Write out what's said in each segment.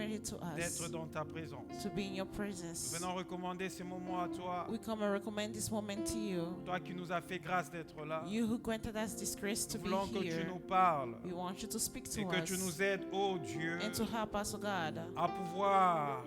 granted to d'être us dans ta présence. to be in your Nous presence. venons recommander ces moments à toi, We come and recommend this moment to you. toi qui nous as fait grâce d'être là. You who granted us this grace to Nous be voulons que tu here. nous parles We want you to speak et to que tu us nous aides, ô Dieu, and to help us, oh God, à pouvoir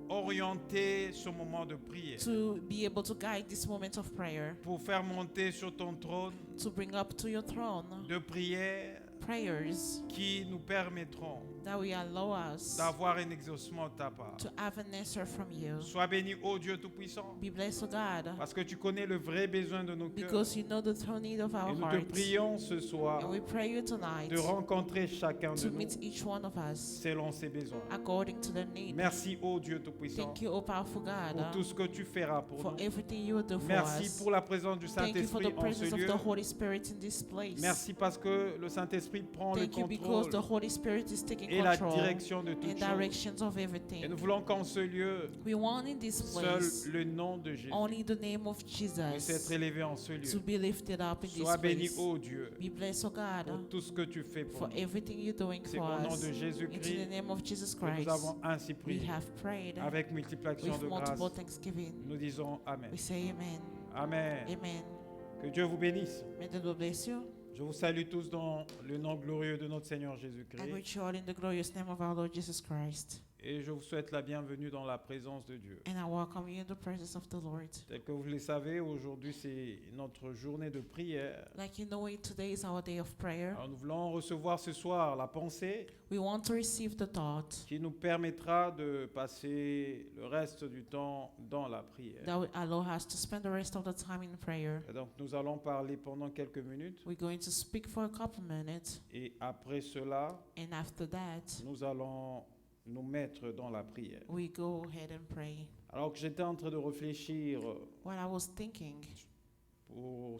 orienter ce moment de prière, to be able to guide this moment of prayer, pour faire monter sur ton trône to bring up to your throne de prière prayers qui nous permettront that will allow us d'avoir un exaucement de ta part. to have an answer from you. Sois béni, ô Dieu Tout-Puissant, Be blessed, O God, parce que tu connais le vrai besoin de nos cœurs. because you know the true need of our Et nous te hearts. prions ce soir And we pray you tonight de rencontrer chacun de to nous meet each one of us selon ses besoins. according to the need. Merci, ô Dieu Tout-Puissant, Thank you, O powerful pour God, tout ce que tu feras pour for nous. everything you will do for Merci us. pour la présence du Thank you for the Saint-Esprit en ce presence of lieu. the Holy Spirit in this place. Merci parce que le Saint-Esprit prend le Thank you because the contrôle Holy Spirit is taking et la control direction de and toutes choses. directions of Et everything. nous voulons qu'en ce lieu, We want in this seul place le nom de Jésus only the name of puisse être Jesus élevé en ce to lieu. be lifted up in this Sois béni, place. ô Dieu, Be blessed, O pour God, tout ce que tu fais pour for nous. everything you're doing C'est for au nom us. de Into the Jésus-Christ name of Jesus que nous Christ, avons ainsi we prié. have prayed Avec multiplication with de grâce, multiple thanksgiving. nous disons Amen. We say amen. Amen. Amen. Que Dieu vous bénisse. May the Lord bless you. Je vous salue tous dans le nom glorieux de notre Seigneur I Jésus-Christ. greet you all in the glorious name of our Lord Jesus Christ. Et je vous souhaite la bienvenue dans la présence de Dieu. And I welcome you in the presence of the Lord. Tel que vous le savez, aujourd'hui c'est notre journée de prière. Like you know it, today is our day of prayer. Alors nous voulons recevoir ce soir la pensée We want to receive the thought qui nous permettra de passer le reste du temps dans la prière. that will allow us to spend the rest of the time in prayer. Et donc nous allons parler pendant quelques minutes We're going to speak for a couple minutes, et après cela, and after that, nous allons nous mettre dans la prière. we go ahead and pray. Alors que j'étais en train de réfléchir What I was thinking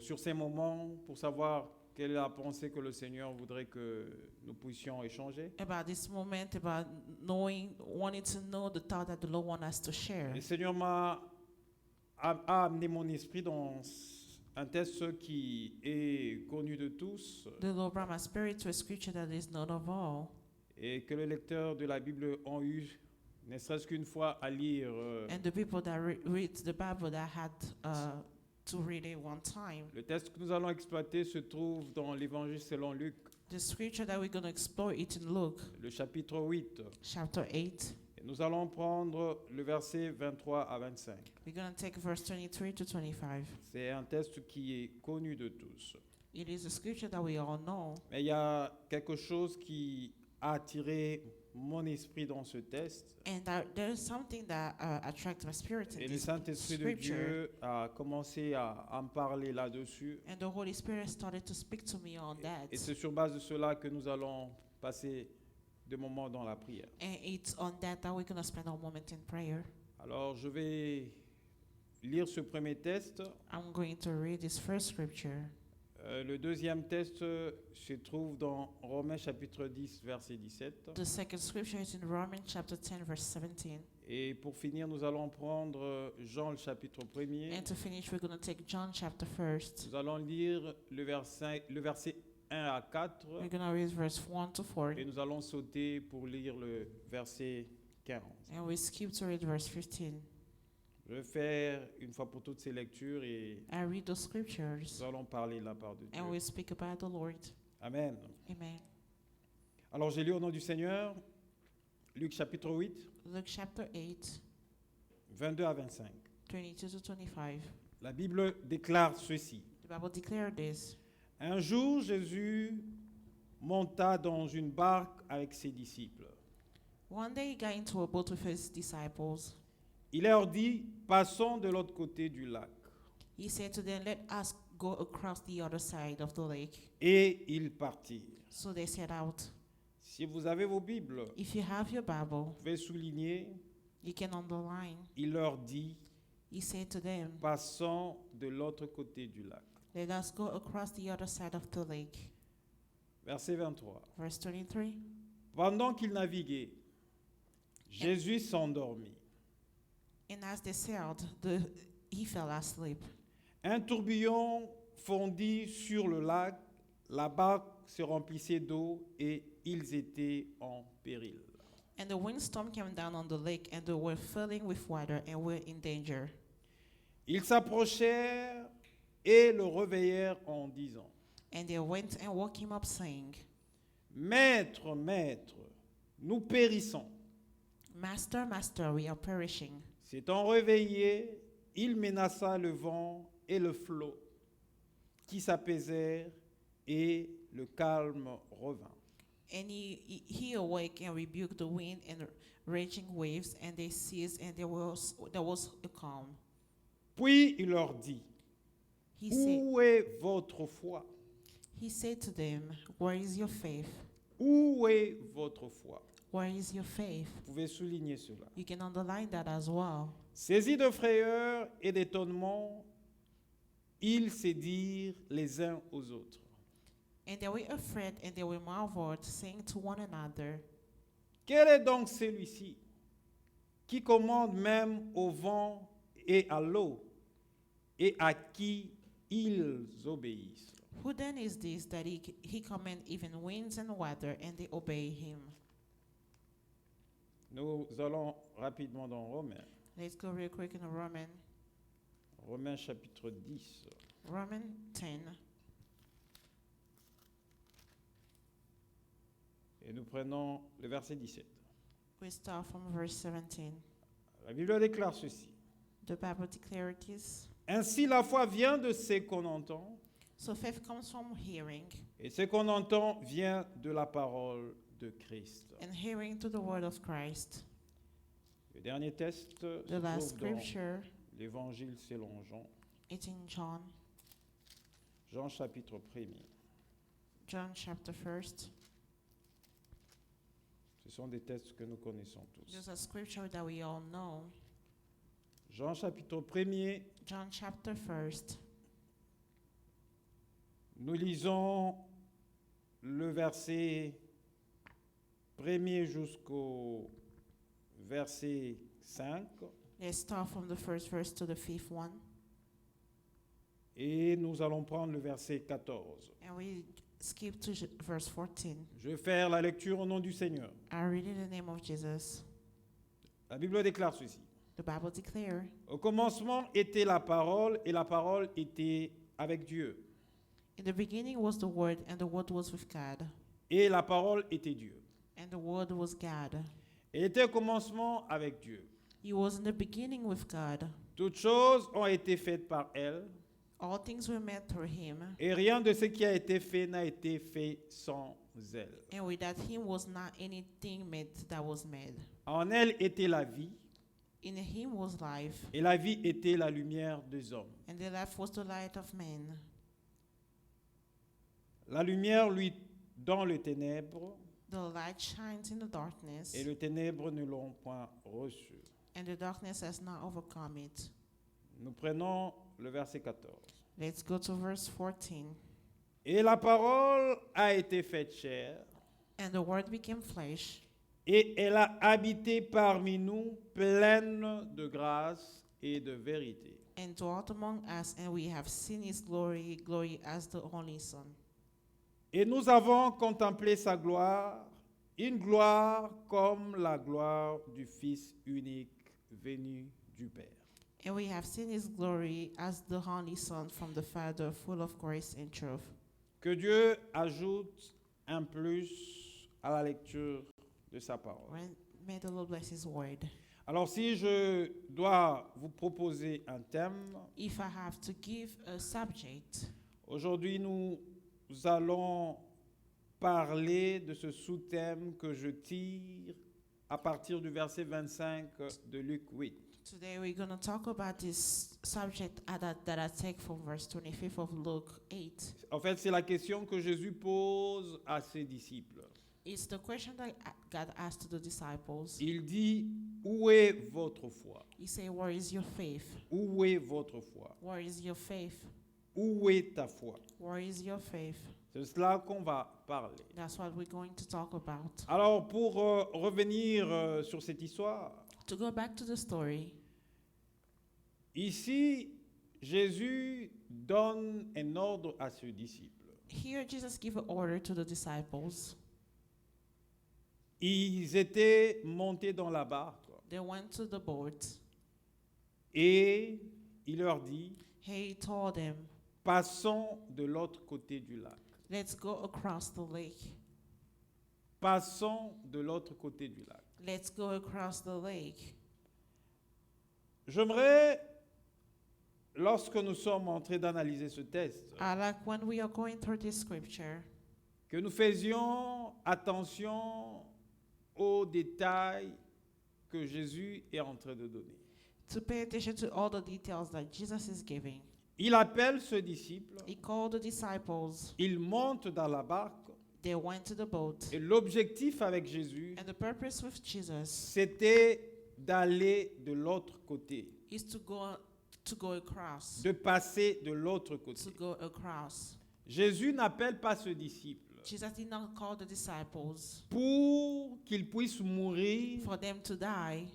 sur ces moments pour savoir quelle est la pensée que le Seigneur voudrait que nous puissions échanger. about this moment, about wanting to know the thought that the Lord wants us to share. Le Seigneur a amené mon esprit dans un texte qui est connu de tous The Lord brought my spirit to a scripture that is not of all, et que les lecteurs de la Bible ont eu ne serait-ce qu'une fois à lire. and the people that read the Bible that had to read it one time. Le texte que nous allons exploiter se trouve dans l'Évangile selon Luc, The scripture that we're going to explore it in Luke le chapitre 8. chapter 8. Et nous allons prendre le verset 23 à 25. We're going to take verse 23 to 25. C'est un texte qui est connu de tous. It is a scripture that we all know, Mais il y a quelque chose qui a attiré mon esprit dans ce texte. and there is something that attracts my spirit in Et le this Saint-Esprit de scripture. Dieu a commencé à en parler là-dessus. And the Holy Spirit started to speak to me on that. Et c'est sur base de cela que nous allons passer des moments dans la prière. And it's on that we're going to spend our moment in prayer. Alors je vais lire ce premier texte. I'm going to read this first scripture. Le deuxième texte se trouve dans Romains chapitre 10, verset 17. The second scripture is in Romans chapter 10, verse 17. Et pour finir, nous allons prendre Jean le chapitre 1er. And to finish, we're going to take John chapter 1. Nous allons lire le verset 1 à 4 We're going to read verse 1 to 4. et nous allons sauter pour lire le verset 15. And we skip to read verse 15. Je vais faire une fois pour toutes ces lectures et I read the scriptures nous allons parler de la part de Dieu. and we speak about the Lord. Amen. Amen. Alors j'ai lu au nom du Seigneur, Luc chapitre 8, Luke chapter 8, 22 à 25. 22 to 25. La Bible déclare ceci. The Bible declared this. Un jour, Jésus monta dans une barque avec ses disciples. One day he got into a boat with his disciples. Il leur dit, passons de l'autre côté du lac. He said to them, let us go across the other side of the lake. Et ils partirent. So they set out. Si vous avez vos Bibles, If you have your Bible, vous pouvez souligner, you can underline. il leur dit, He said to them, passons de l'autre côté du lac. let us go across the other side of the lake. Verset 23. Verse 23. Pendant qu'ils naviguaient, Jésus s'endormit. And as they sailed, he fell asleep. Un tourbillon fondit sur le lac, la barque se remplissait d'eau et ils étaient en péril. And the windstorm came down on the lake, and they were filling with water and were in danger. Ils s'approchèrent et le réveillèrent en disant, And they went and woke him up, saying, Maître, maître, nous périssons. Master, master, we are perishing. S'étant réveillé, il menaça le vent et le flot, qui s'apaisèrent, et le calme revint. And he awake and rebuked the wind and raging waves, and they ceased, and there was a calm. Puis il leur dit, He said, Où est votre foi? he said to them, Where is your faith? Où est votre foi? Where is your faith? Vous pouvez souligner cela. You can underline that as well. Saisis de frayeur et d'étonnement, ils se dirent les uns aux autres. And they were afraid, and they were marveled, saying to one another, Quel est donc celui-ci qui commande même au vent et à l'eau et à qui ils obéissent? Who then is this that he command even winds and water, and they obey him? Nous allons rapidement dans Romains. Let's go real quick in Romains chapitre 10. Romans 10. Et nous prenons le verset 17. We start from verse 17. La Bible déclare ceci. The Bible declares this. Ainsi la foi vient de ce qu'on entend, So faith comes from hearing, et ce qu'on entend vient de la parole de Christ. and hearing to the word of Christ. Le dernier texte se The last trouve dans scripture, l'Évangile selon Jean, it's in John, Jean chapitre 1er. John chapter 1st. Ce sont des textes que nous connaissons tous. There's a scripture that we all know. Jean chapitre 1er, John chapter 1st. nous lisons le verset 1er jusqu'au verset 5 Let's start from the first verse to the fifth one. et nous allons prendre le verset 14. And we skip to verse 14. Je vais faire la lecture au nom du Seigneur. I read in the name of Jesus. La Bible déclare ceci. The Bible declares, Au commencement était la parole et la parole était avec Dieu. in the beginning was the Word, and the Word was with God, Et la parole était Dieu. and the Word was God. Elle était au commencement avec Dieu. He was in the beginning with God. Toutes choses ont été faites par elle, All things were made through him, et rien de ce qui a été fait n'a été fait sans elle. and without him was not anything made that was made. En elle était la vie, In him was life, et la vie était la lumière des hommes. and the life was the light of men. La lumière, lui, dans le ténèbre, The light shines in the darkness, et le ténèbre ne l'ont point reçu. and the darkness has not overcome it. Nous prenons le verset 14. Let's go to verse 14. Et la parole a été faite chair, And the Word became flesh, et elle a habité parmi nous, pleine de grâce et de vérité. and dwelt among us, and we have seen his glory, glory as the only Son. Et nous avons contemplé sa gloire, une gloire comme la gloire du Fils unique venu du Père. And we have seen his glory as the only Son from the Father, full of grace and truth. Que Dieu ajoute un plus à la lecture de sa parole. May the Lord bless his word. Alors si je dois vous proposer un thème, If I have to give a subject, aujourd'hui nous allons parler de ce sous-thème que je tire à partir du verset 25 de Luc 8. today we're going to talk about this subject that I take from verse 25 of Luke 8. En fait, c'est la question que Jésus pose à ses disciples. It's the question that God asked to the disciples. Il dit, où est votre foi? He said, where is your faith? Où est votre foi? Where is your faith? Où est ta foi? Where is your faith? C'est de cela qu'on va parler. That's what we're going to talk about. Alors, pour revenir sur cette histoire, To go back to the story, ici, Jésus donne un ordre à ses disciples. here Jesus gave an order to the disciples. Ils étaient montés dans la barque They went to the boat. et il leur dit, He told them, passons de l'autre côté du lac. let's go across the lake. Passons de l'autre côté du lac. Let's go across the lake. J'aimerais, lorsque nous sommes en train d'analyser ce texte, I like when we are going through this scripture, que nous faisions attention aux détails que Jésus est en train de donner. to pay attention to all the details that Jesus is giving. Il appelle ce disciple, He called the disciples. il monte dans la barque They went to the boat. et l'objectif avec Jésus, And the purpose with Jesus c'était d'aller de l'autre côté, is to go across. de passer de l'autre To côté. go across. Jésus n'appelle pas ce disciple Jesus did not call the disciples pour qu'il puisse mourir for them to die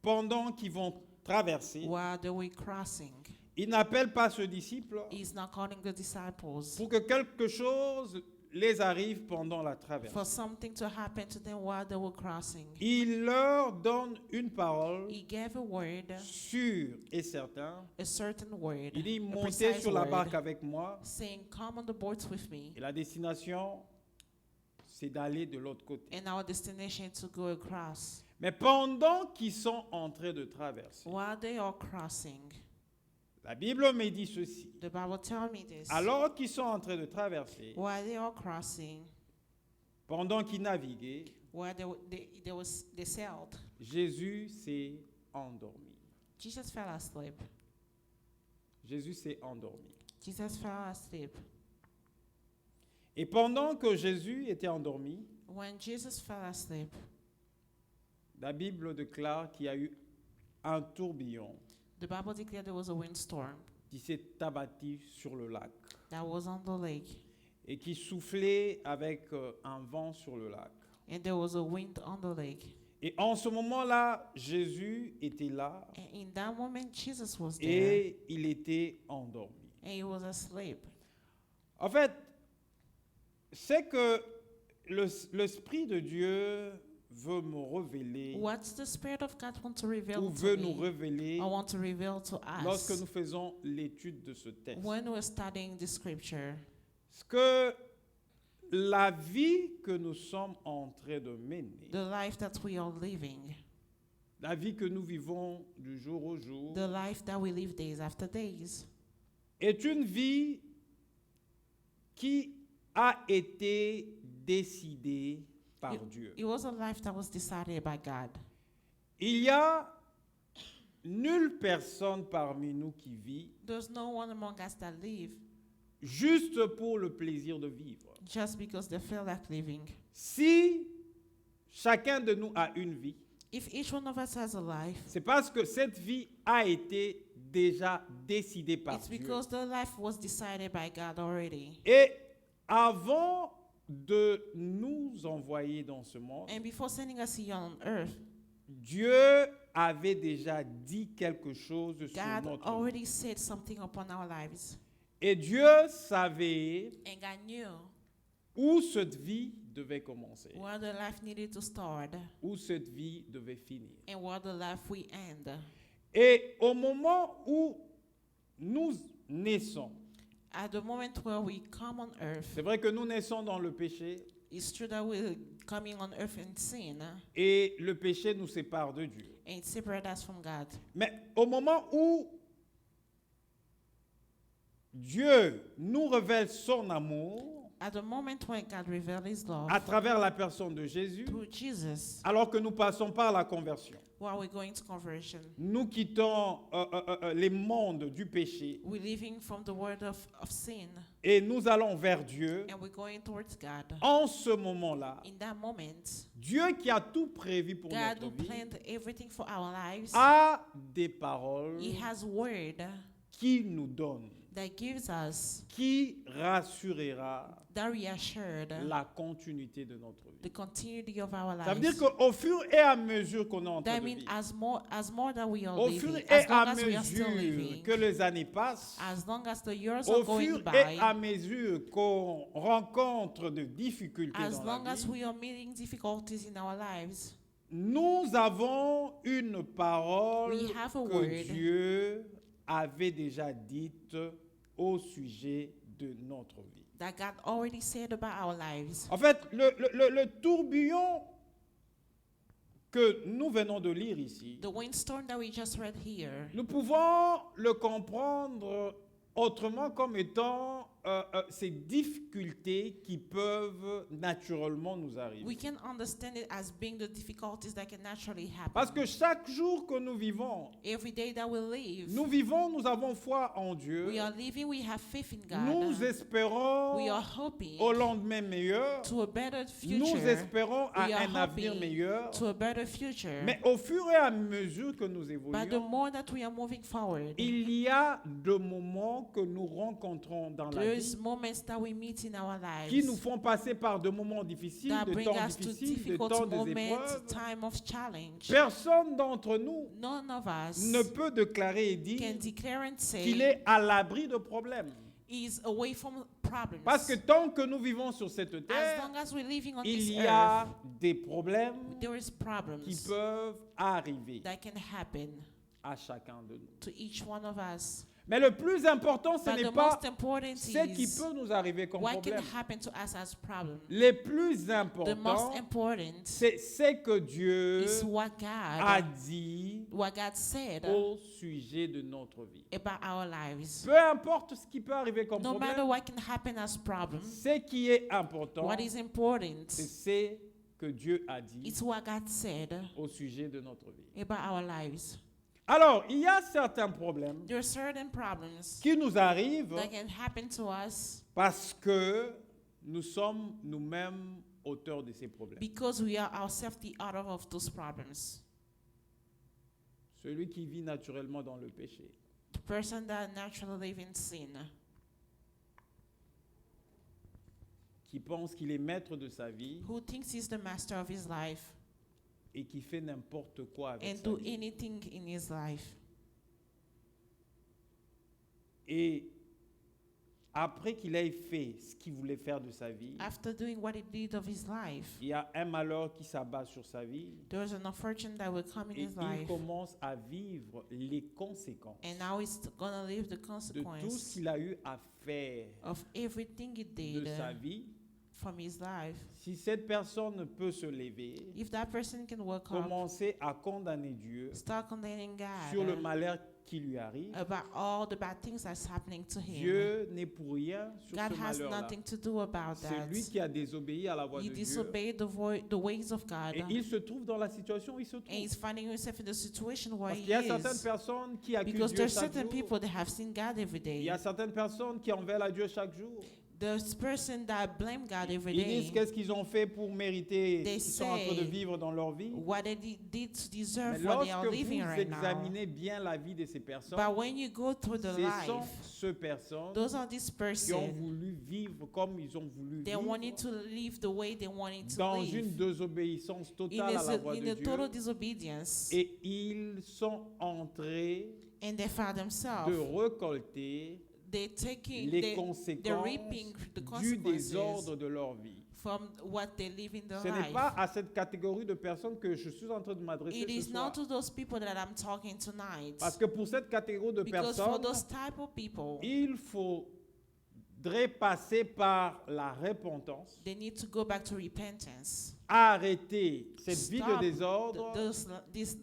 pendant qu'ils vont traverser. while they were crossing. Il n'appelle pas ce disciple He's not calling the disciples pour que quelque chose les arrive pendant la traversée. for something to happen to them while they were crossing. Il leur donne une parole He gave a word, sûre et certaine. a certain word, Il dit, a montez precise sur la word, barque avec moi. saying, come on the boat with me. Et la destination, c'est d'aller de l'autre côté. And our destination to go across. Mais pendant qu'ils sont en train de traverser, While they are crossing, la Bible me dit ceci. the Bible tells me this. Alors qu'ils sont en train de traverser, While they are crossing, pendant qu'ils naviguaient, while they sailed, Jésus s'est endormi. Jesus fell asleep. Jésus s'est endormi. Jesus fell asleep. Et pendant que Jésus était endormi, When Jesus fell asleep, la Bible déclare qu'il y a eu un tourbillon the Bible declared there was a windstorm qui s'est abattu sur le lac that was on the lake, et qui soufflait avec un vent sur le lac. and there was a wind on the lake. Et en ce moment-là, Jésus était là And in that moment, Jesus was there, et il était endormi. and he was asleep. En fait, c'est que l'Esprit de Dieu veut me révéler What's the Spirit of God want to reveal ou to veut nous me? révéler I want to reveal to lorsque us nous faisons l'étude de ce texte. when we're studying the scripture. Ce que la vie que nous sommes en train de mener, The life that we are living, la vie que nous vivons du jour au jour, the life that we live days after days, est une vie qui a été décidée par Dieu. it was a life that was decided by God. Il y a nulle personne parmi nous qui vit There's no one among us that live juste pour le plaisir de vivre. just because they feel like living. Si chacun de nous a une vie, If each one of us has a life, c'est parce que cette vie a été déjà décidée par it's Dieu. because the life was decided by God already. Et avant de nous envoyer dans ce monde, And before sending us here on earth, Dieu avait déjà dit quelque chose sur God notre vie. already said something upon our lives. Et Dieu savait And God knew où cette vie devait commencer, where the life needed to start où cette vie devait finir. and where the life will end. Et au moment où nous naissons, At the moment where we come on earth, c'est vrai que nous naissons dans le péché it's true that we're coming on earth in sin et le péché nous sépare de Dieu. and it separates us from God. Mais au moment où Dieu nous révèle son amour At the moment when God revealed His love à travers la personne de Jésus, through Jesus, alors que nous passons par la conversion, while we're going to conversion, nous quittons les mondes du péché we're living from the world of sin et nous allons vers Dieu. and we're going towards God. En ce moment-là, In that moment, Dieu qui a tout prévu pour God notre who vie planned everything for our lives, a des paroles He has word qu'il nous donne that gives us, qui rassurera that reassured la continuité de notre the vie. continuity of our Ça veut dire lives. qu'au fur et à mesure qu'on est en train That de means vivre, as more that we are au fur living, et as long à as we are still mesure living, que les années passent, as long as the years au are going fur et by, à mesure qu'on rencontre de difficultés as dans long la as vie, we are meeting difficulties in our lives, nous avons une parole we have a que word Dieu avait déjà dite au sujet de notre vie. that God already said about our lives. En fait, le tourbillon que nous venons de lire ici, The windstorm that we just read here, nous pouvons le comprendre autrement comme étant ces difficultés qui peuvent naturellement nous arriver. we can understand it as being the difficulties that can naturally happen. Parce que chaque jour que nous vivons, Every day that we live, nous avons foi en Dieu, we are living, we have faith in God. nous espérons We are hoping au lendemain meilleur, to a better nous future, espérons à We are un avenir hoping meilleur, to a better future. mais au fur et à mesure que nous But the évoluons, more that we are moving forward, il y a des moments que nous rencontrons dans la there's vie moments that we meet in our qui nous lives font passer par de moments difficiles, that de bring temps us to difficiles, de difficult temps des moments, épreuves. time of challenge. Personne d'entre nous None of us ne peut déclarer et dire can declare and qu'il say est à l'abri de problèmes. is away from problems. Parce que tant que nous vivons sur cette As terre, long as we're living on il this y a earth, des problèmes there is qui problems peuvent arriver that can happen à chacun de nous. to each one of us. Mais le plus important, ce But n'est the pas most important ce qui is peut nous arriver comme what can problème. happen to us as problem. Les plus The most importants, important c'est ce que Dieu is what a God dit said au sujet de notre vie. about our lives. Peu importe ce qui peut arriver comme No matter problème, what can happen as problem, ce qui est important, what is important c'est ce que Dieu a dit is what God said au sujet de notre vie. about our lives. Alors, il y a certains problèmes There are certain problems qui nous arrivent that can happen to us parce que nous sommes nous-mêmes auteurs de ces problèmes. because we are ourselves the author of those problems. Celui qui vit naturellement dans le péché, The person that naturally live in sin, qui pense qu'il est maître de sa vie who thinks he's the master of his life et qui fait n'importe quoi avec and sa do vie. anything in his life. Et après qu'il ait fait ce qu'il voulait faire de sa vie, After doing what he did of his life, il y a un malheur qui s'abat sur sa vie there is an unfortune that will come in et his il life, commence à vivre les conséquences and now he's gonna live the de tout ce consequence qu'il a eu à faire of everything he de did sa vie. from his life. Si cette personne peut se lever, If that person can wake up, commencer à condamner Dieu start condemning sur le God malheur qui lui arrive, about all the bad things that's happening to him, Dieu n'est pour rien sur God ce has malheur-là. nothing to do about C'est that. lui qui a désobéi à la voix He de Dieu. disobeyed the ways of God, Et il se trouve dans la situation où il se and he's trouve. finding himself in the situation where Parce he qu'il y a certaines is. personnes qui accusent Because Dieu there's chaque certain jour. people that have seen God every Il y a day. certaines personnes qui en veulent à Dieu chaque jour. There's person that blame God every Ils disent day. qu'est-ce qu'ils ont fait pour mériter They ce qu'ils sont en train de say vivre dans leur vie. What they did to Mais deserve what they are lorsque living vous right now. examinez bien la vie de ces personnes, But when you go through the ce sont life, ces personnes those are these qui ont persons. voulu vivre comme ils ont voulu They vivre, wanted to live the way they wanted to dans une live. désobéissance totale à la voix In de a total Dieu. disobedience. Et ils sont entrés And they found de themselves. récolter They're taking, les they're conséquences reaping the du consequences désordre de leur vie. from what they live in their Ce n'est life. pas à cette catégorie de personnes que je suis en train de m'adresser It ce is soir. not to those people that I'm talking tonight. Parce que pour cette catégorie de Because for personnes, those type of people, il faudrait passer par la repentance, they need to go back to repentance. arrêter cette vie de Stop désordre,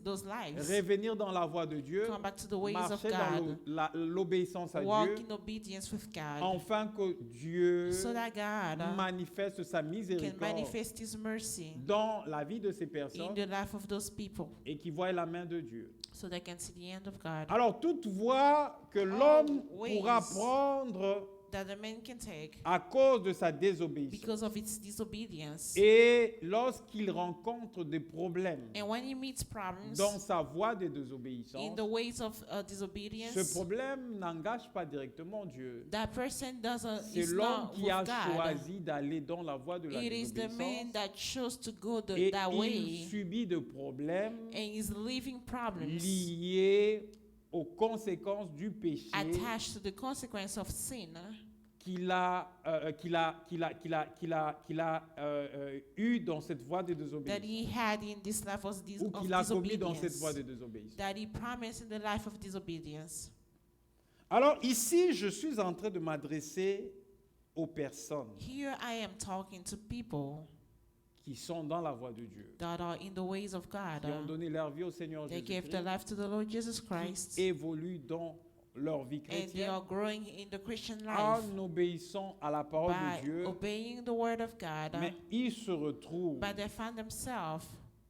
those lives. revenir dans la voie de Dieu, Come back to the ways of marcher dans God. l'obéissance à Walk Dieu, in obedience with God. afin que Dieu So that God manifeste sa can miséricorde manifest His mercy dans la vie de ces in personnes the life of those people. et qui voient la main de Dieu. So they can see the end of God. Alors, toute voie que l'homme ways pourra prendre that a man can take à cause de sa désobéissance. because of its disobedience. Et lorsqu'il rencontre des problèmes And when he meets problems dans sa voie de in désobéissance, the ways of ce disobedience, problème n'engage pas directement Dieu. that person C'est is l'homme not qui a with God. choisi d'aller dans la voie de la It is the man désobéissance that chose to go et that il way subit de problèmes and is living problems liés aux conséquences du péché attached to the consequence of sin qu'il a eu dans cette voie de that désobéissance he had in this life of ou qu'il a commis dans cette disobedience, voie de désobéissance. that he promised in the life of disobedience. Alors ici, je suis en train de m'adresser aux personnes Here I am talking to people qui sont dans la voie de Dieu, that are in the ways of God. qui ont donné leur vie au Seigneur They gave their Jésus-Christ, life to the Lord Jesus Christ, qui évoluent dans leur vie and they chrétienne are growing in the Christian life en obéissant à la parole by de Dieu, obeying the word of God, mais ils se retrouvent but they find themselves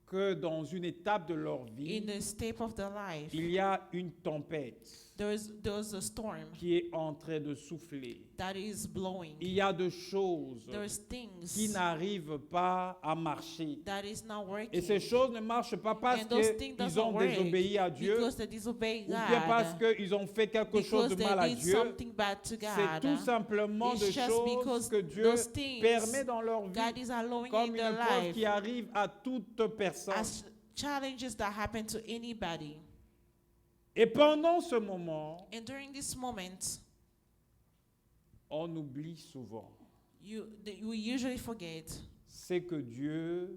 que dans une étape de leur vie, in the state of their life. il y a une tempête There's a storm qui est en train de souffler. that is blowing. Il y a des choses There's qui things n'arrivent pas à marcher. that is not Et ces working choses ne marchent pas parce And those things qu'ils doesn't ont work désobéi à Dieu because they disobey ou bien parce God, qu'ils ont fait quelque chose because de they mal à did Dieu. something bad to C'est tout God. simplement It's des just choses because que Dieu those things permet dans leur vie God is allowing comme in une their épreuve life qui arrive à toute personne. as challenges that happen to anybody. Et pendant ce moment, And during this moment, on oublie souvent. we usually forget C'est que Dieu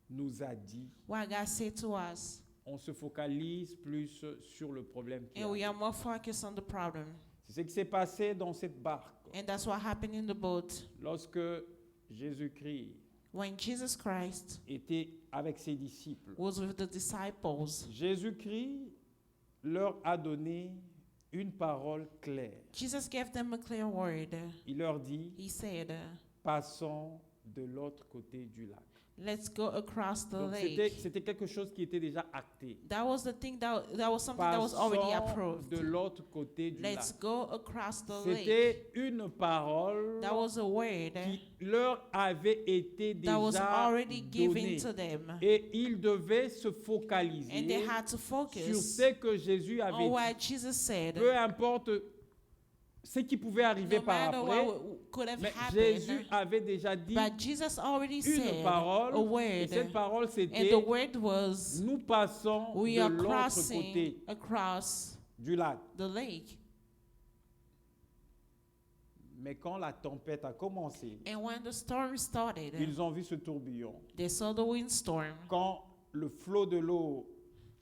nous a dit. what God said to us, On se focalise plus sur le problème qui and we are arrive. more focused on the problem. C'est ce qui s'est passé dans cette barque. And that's what happened in the boat. Lorsque Jésus-Christ When Jesus Christ était avec ses disciples, was with the disciples, Jésus-Christ leur a donné une parole claire. Jesus gave them a clear word. Il leur dit, He said, passons de l'autre côté du lac. let's go across the Donc lake. c'était quelque chose qui était déjà acté. That was the thing that was something that was already Passons approved. de l'autre côté du Let's lac. go across the lake. C'était une parole That was a word qui leur avait été that was déjà already given donnée. to them. Et ils devaient se And focaliser they had to sur focus ce que Jésus avait on dit. what Jesus said. Peu importe ce qui pouvait arriver No par matter après, what could have mais happened. Jésus avait déjà dit But Jesus already une said parole, a et word. cette parole And c'était the word was, nous passons we de are l'autre crossing côté across du lac. the lake. Mais quand la tempête a commencé, And when the storm started, ils ont vu ce tourbillon. they saw the windstorm. Quand le flot de l'eau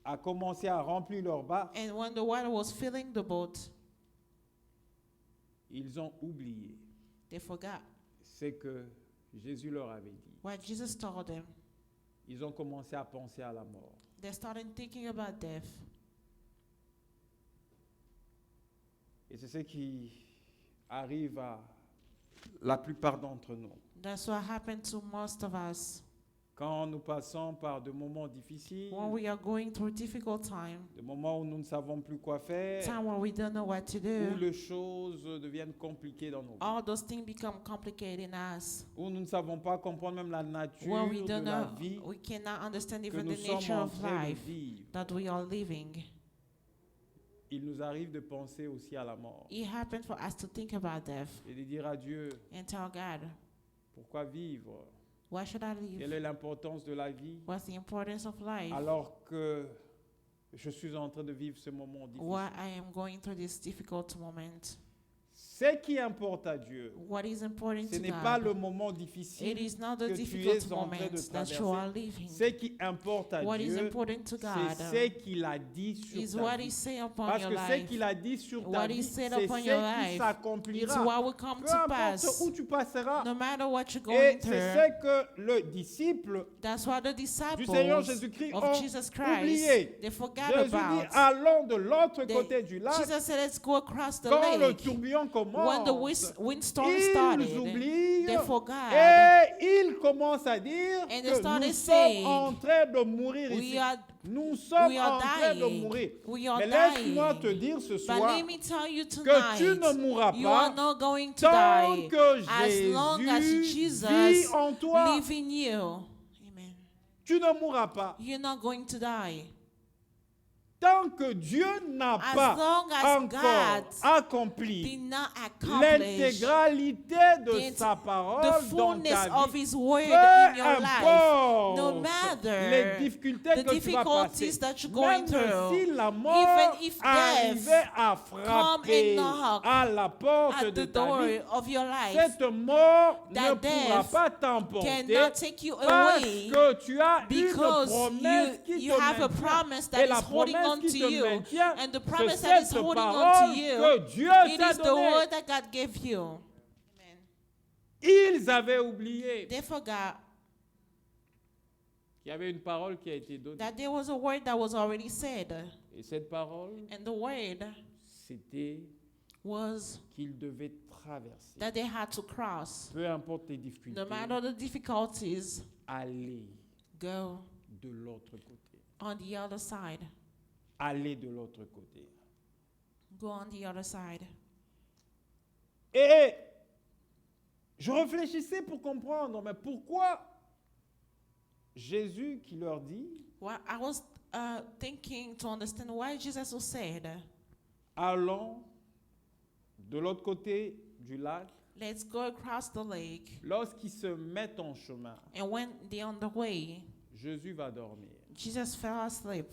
a commencé à remplir leur barque, And when the water was filling the boat, ils ont oublié they forgot ce que Jésus leur avait dit. what Jesus told them. Ils ont commencé à penser à la mort. They started thinking about death. Et c'est ce qui arrive à la plupart d'entre nous. That's what happened to most of us. Quand nous passons par de moments difficiles, When we are going through difficult time, des moments où nous ne savons plus quoi faire, time when we don't know what to où do, les choses deviennent compliquées dans nos vies, all those things become complicated in us. où nous ne savons pas comprendre même la nature When we de don't la know, vie we cannot understand que even nous the sommes nature en of train de life vivre. that we are living. Il nous arrive de penser aussi à la mort It happened for us to think about death et de dire à Dieu, and tell God, pourquoi vivre? why should I Quelle live? est l'importance de la vie What's the importance of life? alors que je suis en train de vivre ce moment difficile? Why I am going through this difficult moment? Ce qui importe à Dieu, What is important ce to n'est pas le God? moment It difficile is not the que tu difficult es en train de moments that you are living. Ce qui importe à What is Dieu, important to c'est God ce qu'il a dit sur is ta what vie. He said upon Parce your que ce life. qu'il a dit sur ta What vie, he c'est said ce upon qui your life. It's s'accomplira. what will come Peu to importe pass. où tu passeras. No matter what you're going Et c'est through. ce que le disciple That's what the du disciples Seigneur Jésus-Christ of ont Jesus Christ, oublié. they forgot Jésus dit, about. allons de l'autre They- côté du lac. Jesus said, let's go across the Quand le lake. tourbillon When the commence, windstorm ils started, oublient They forgot. Et ils commencent à dire And they que started nous saying, sommes en train de mourir We ici. are, Nous sommes we are en train de dying. mourir. We are Mais laisse-moi dying. te dire ce But soir let me tell you que tu ne tonight, mourras you are pas not going to tant die que as long as Jésus Jesus vit en toi. lives in you. Amen. Tu ne mourras pas You're not going to die. tant que Dieu n'a As pas long as encore God accompli did not accomplish l'intégralité de the- sa the parole dans fullness ta of vie. His word Peu in your life, no importe matter les difficultés the que tu vas passer, difficulties that you're going même through, si la mort even if arrivait à come frapper and knock à la porte at de the ta door vie, of your life, cette mort ne that pourra death pas t'emporter cannot take you parce away que tu as une because promesse qui you te have a maintient. promise Et that la is holding promesse on qui to te you. maintient, And the c'est promise that is cette holding on parole to you, que Dieu it t'a is the donnée. word that God gave you. Amen. Ils avaient oublié They forgot qu'il y avait une parole qui a été donnée. that there was a word that was already said. Et cette parole, And the word c'était was qu'ils devaient traverser. that they had to cross. Peu importe les difficultés, No matter the difficulties, aller go de l'autre côté. on the other side. Aller de l'autre côté. Go on the other side. Et je réfléchissais pour comprendre, mais pourquoi Jésus qui leur dit, Well, I was thinking to understand why Jesus was said, allons de l'autre côté du lac, let's go across the lake. lorsqu'ils se mettent en chemin, And when they're on the way, Jésus va dormir. Jesus fell asleep.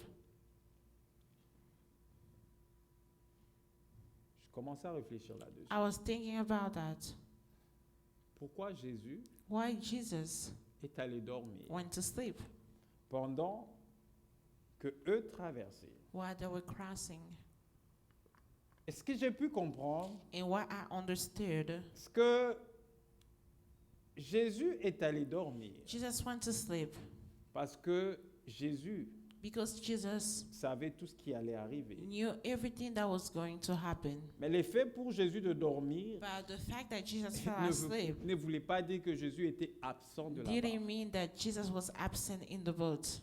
Je commençais à réfléchir là-dessus. I was thinking about that. Pourquoi Jésus Why Jesus est allé dormir went to sleep pendant que eux traversaient? while they were crossing. Est-ce que j'ai pu comprendre And what I understood, ce que Jésus est allé dormir Jesus went to sleep parce que Jésus because Jesus savait tout ce qui allait arriver. knew everything that was going to happen. Mais l'effet pour Jésus de dormir But the fact that Jesus fell asleep ne voulait pas dire que Jésus était absent de la didn't barque. mean that Jesus was absent in the boat.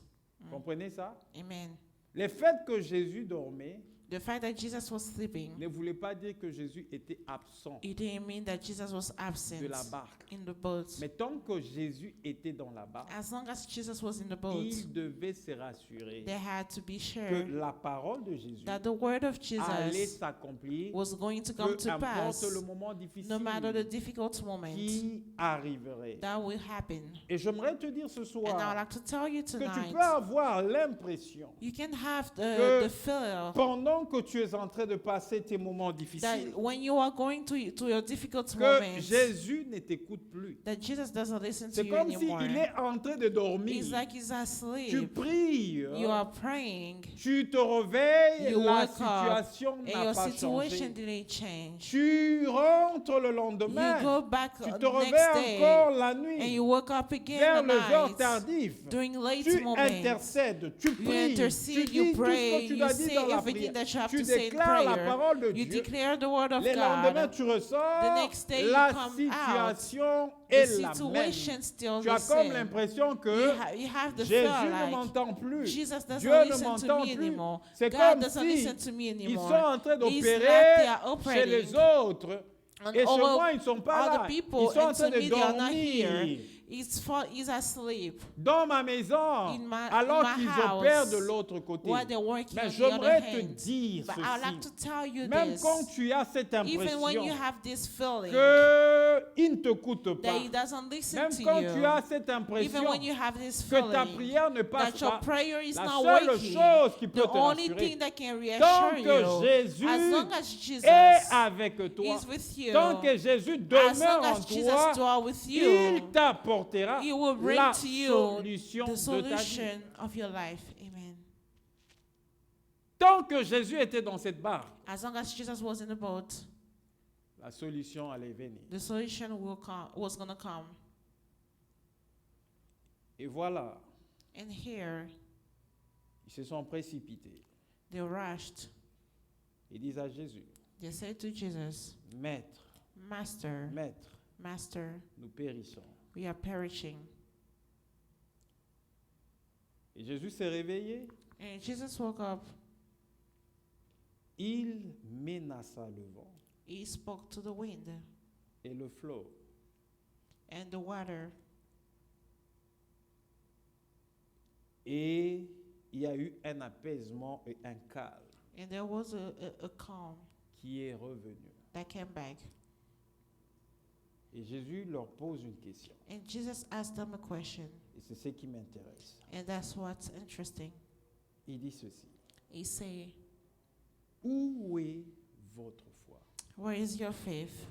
Comprenez ça? Amen. Le fait que Jésus dormait The fact that Jesus was sleeping, ne voulait pas dire que Jésus était absent it didn't mean that Jesus was absent de la barque. in the boat. Mais tant que Jésus était dans la barque, As long as Jesus was in the boat, il devait se rassurer they had to be sure que la parole de Jésus that the word of allait Jesus s'accomplir, was going to come peu to pass, importe le moment no matter the difficile difficult moment qui arriverait. that will happen. Et j'aimerais te dire ce And I would soir like to tell you que tu tonight, peux avoir l'impression you can have que the feel pendant que tu es en train de passer tes moments that difficiles, when you are going to your difficult que moments, Jésus ne t'écoute plus. that Jesus doesn't listen to C'est you comme anymore. s'il est en train de dormir. It's like he's Tu asleep. pries, You are praying, tu te réveilles, you la wake up, situation and n'a your pas situation changé. didn't change. Tu rentres le You lendemain, go back tu te next réveilles day, encore la and nuit, you wake up again vers at les heures night, tardives. during late Tu moments. intercèdes, tu You pries, tu intercede, dis you tout ce pray, que tu you dois dire say dans la everything prière. that you have Tu to say in déclares la prayer. parole de You Dieu. declare the word of Le lendemain, God. tu ressors, The next day you la come situation The est la même. situation still Tu the as comme same. l'impression You, que you have the Jésus feel ne like m'entend plus. Jesus doesn't Dieu ne listen to m'entend me plus. anymore. C'est God comme doesn't si listen to me ils anymore. sont en train It's like d'opérer they are chez les operating. autres. And Et chez all moi, ils ne sont pas other là. people, Ils sont en and train to de me, they are not here. dormir He's asleep. dans ma maison, In my alors qu'ils house, opèrent de l'autre côté. while they're working Mais on the other j'aimerais te hand. dire But I'd like ceci. to tell you Même this. quand tu as cette Even when you impression have this feeling qu'il ne t'écoute pas, that he doesn't listen même to quand you, tu as cette even impression when you have this que ta feeling prière ne passe that your pas, prayer is la not seule working, chose qui peut the te only rassurer, thing that can tant reassure que you, Jésus as long as Jesus est avec toi, is with you, tant que Jésus as demeure long en as Jesus toi, dwells with il you, t'apportera he will bring la to you solution the de ta vie. solution of your life. Amen. Tant que Jésus était dans cette barque, As long as Jesus was in the boat, la solution allait venir. the solution was going to come. Et voilà, And here, ils se sont précipités. they rushed. Ils disent à Jésus, They said to Jesus, Maître, Master, Maître, Master, nous périssons. we are perishing. Et Jésus s'est réveillé, And Jesus woke up. il menaça le vent He spoke to the wind et le flot. and the water. Et il y a eu un apaisement et un calme And there was a calm qui est revenu. that came back. Et Jésus leur pose une question. And Jesus asked them a question. Et c'est ce qui m'intéresse. And that's what's interesting. Il dit ceci. He said, Où est votre foi? where is your faith?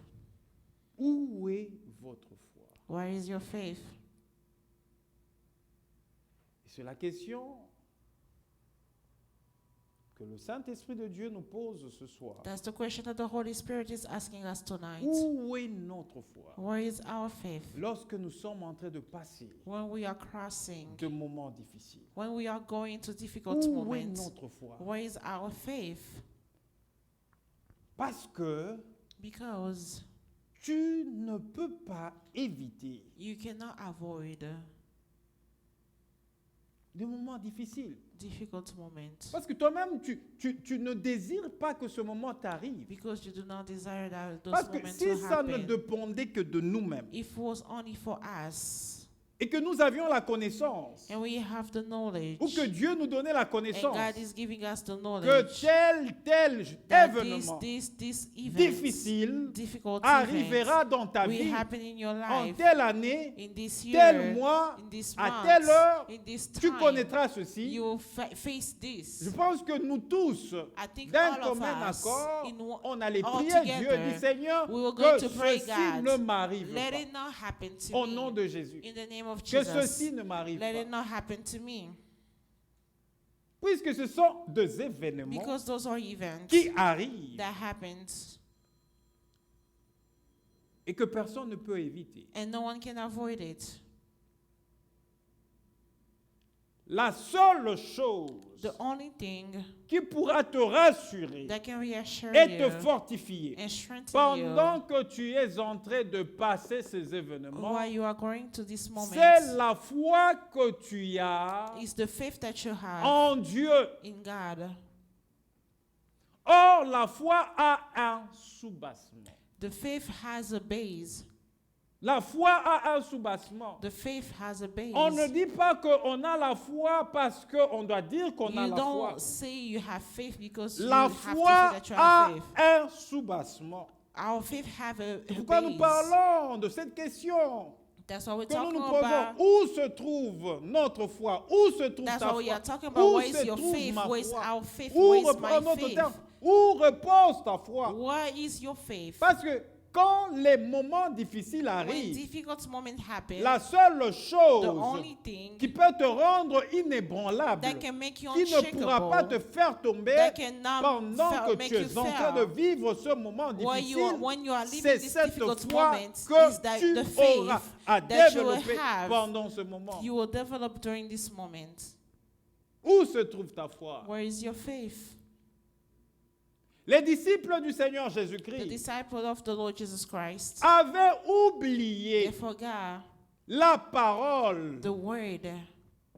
Où est votre foi? Where is your faith? Et c'est la question que le Saint-Esprit de Dieu nous pose ce soir. That's the question that the Holy Spirit is asking us tonight. Où est notre foi? Where is our faith? Lorsque nous sommes en train de passer When we are crossing, de moments difficiles. when we are going to difficult Où est moments, notre foi? where is our faith? Parce que Because tu ne peux pas éviter you cannot avoid des moments difficiles. difficult moments. Parce que toi-même, tu ne désires pas que ce moment t'arrive. Because you do not desire that those Parce que moments si to ça ne happen. dépendait que de nous-mêmes If it was only for us, et que nous avions la connaissance, and we have the knowledge, ou que Dieu nous donnait la and connaissance, God is giving us the que knowledge, tel that événement this event, difficile difficult arrivera event, dans ta will vie happen in your en life, telle année, in this tel year, mois, in this à month, telle heure, in this tu time, connaîtras ceci. you will face this. Je pense que nous tous, I think d'un all of commun us, accord, in one, on allait all prier Dieu together, et dire Seigneur, we were que going to pray, ceci God, ne m'arrive let pas. it not happen to Au me. nom de Jésus. In the name of Que Jesus, ceci ne m'arrive let it pas. not happen to me. Puisque ce sont des événements Because those are events qui arrivent that happens et que personne ne peut éviter. and no one can avoid it. La seule chose The only thing qui pourra te rassurer that can reassure et te you fortifier and strengthen pendant que tu es en train de passer ces you événements, while you are going to this moment c'est la foi que tu as is the faith that you have en Dieu. in God. Or, la foi a un soubassement. The faith has a base. La foi a un soubassement. The faith has a base. On ne dit pas qu'on a la foi parce qu'on doit dire qu'on a You la foi. don't say you have faith because La you have to say foi that you a have faith. un soubassement. Our faith have a C'est pourquoi nous base. parlons de cette question That's what we're que nous talking nous posons. about. Où se trouve notre foi? Où se trouve That's ta what we foi? are talking about. Où Where is se your trouve faith? ma Where is foi? our faith? Où, Where is en my autre faith? terme, où repose ta foi? Where is your faith? Parce que quand les moments difficiles When arrivent, difficult moments happen, la seule the chose only thing qui peut te rendre inébranlable, that can make you qui ne pourra pas te unshakable, faire tomber that cannot pendant que make tu you es en train de fail, vivre ce moment when difficile, you are living c'est this cette difficult foi moment, que is that tu the faith auras à that you will développer have, pendant ce moment. you will develop during this moment. Où se trouve ta foi? Where is your faith? Les disciples du Seigneur The Jésus-Christ disciple of the Lord Jesus Christ, avaient they oublié forgot la parole the word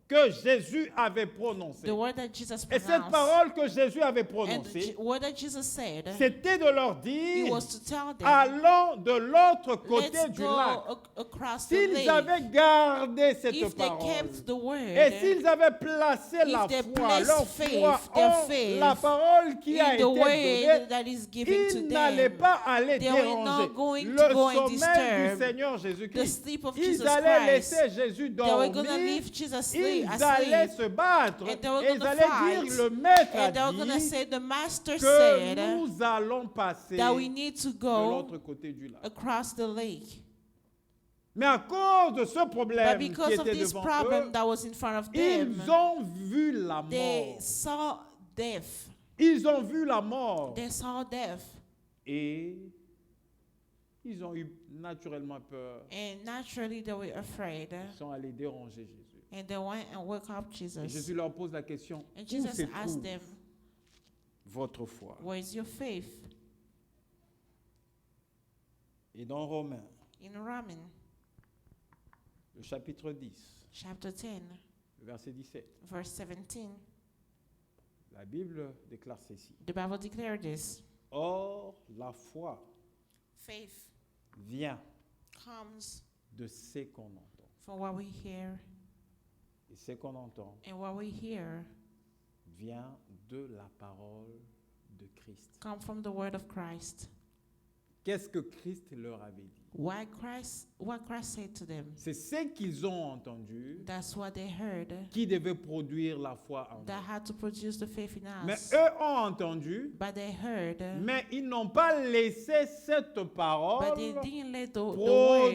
que Jésus avait prononcée. the word that Jesus Et cette pronounced. parole que Jésus avait And the prononcée, word that Jesus said, c'était de leur it dire, was to tell them, allons de l'autre côté let's du go lac. across the S'ils lake. avaient gardé cette If they parole, kept the word, et s'ils avaient placé la they foi, placed leur faith, foi their en faith la parole qui a in été the donnée, word that is given to ils n'allaient them, pas aller they were déranger not going le to go and sommeil du disturb Seigneur the Jésus-Christ. sleep of Ils Jesus allaient Christ. laisser Jésus They were going to dormir, leave Jesus ils allaient asleep, se battre and they were et ils gonna allaient fight, dire, le maître a and they were going to dit say, the master que said nous allons passer that we need to de go l'autre côté du lac. across the lake. Mais à cause de ce But problème qui because of était this devant problem eux, that was in front of them, ils ont vu la they mort. saw death. Ils ont vu la mort. They saw death. Et ils ont eu naturellement peur. And naturally they were afraid. Ils sont allés déranger Jésus. And they went and woke up Et Jesus. Jésus leur pose la question, And où Jesus se asked trouve them, votre foi? where is your faith? Et dans Romains, In Romans le chapitre 10, chapter 10, le verset 17. verse 17, La Bible déclare ceci. the Bible declares this. Or, la foi Faith vient comes de ce qu'on entend. from what we hear, Et ce qu'on entend and what we hear vient de la parole de Christ. come from the word of Christ. Qu'est-ce que Christ leur avait dit? What Christ said to them, C'est ce qu'ils ont entendu that's what they heard, qui devait produire la foi en that eux. had to produce the faith in Mais us. eux ont entendu, But they heard, mais ils n'ont pas laissé cette but parole they didn't let the word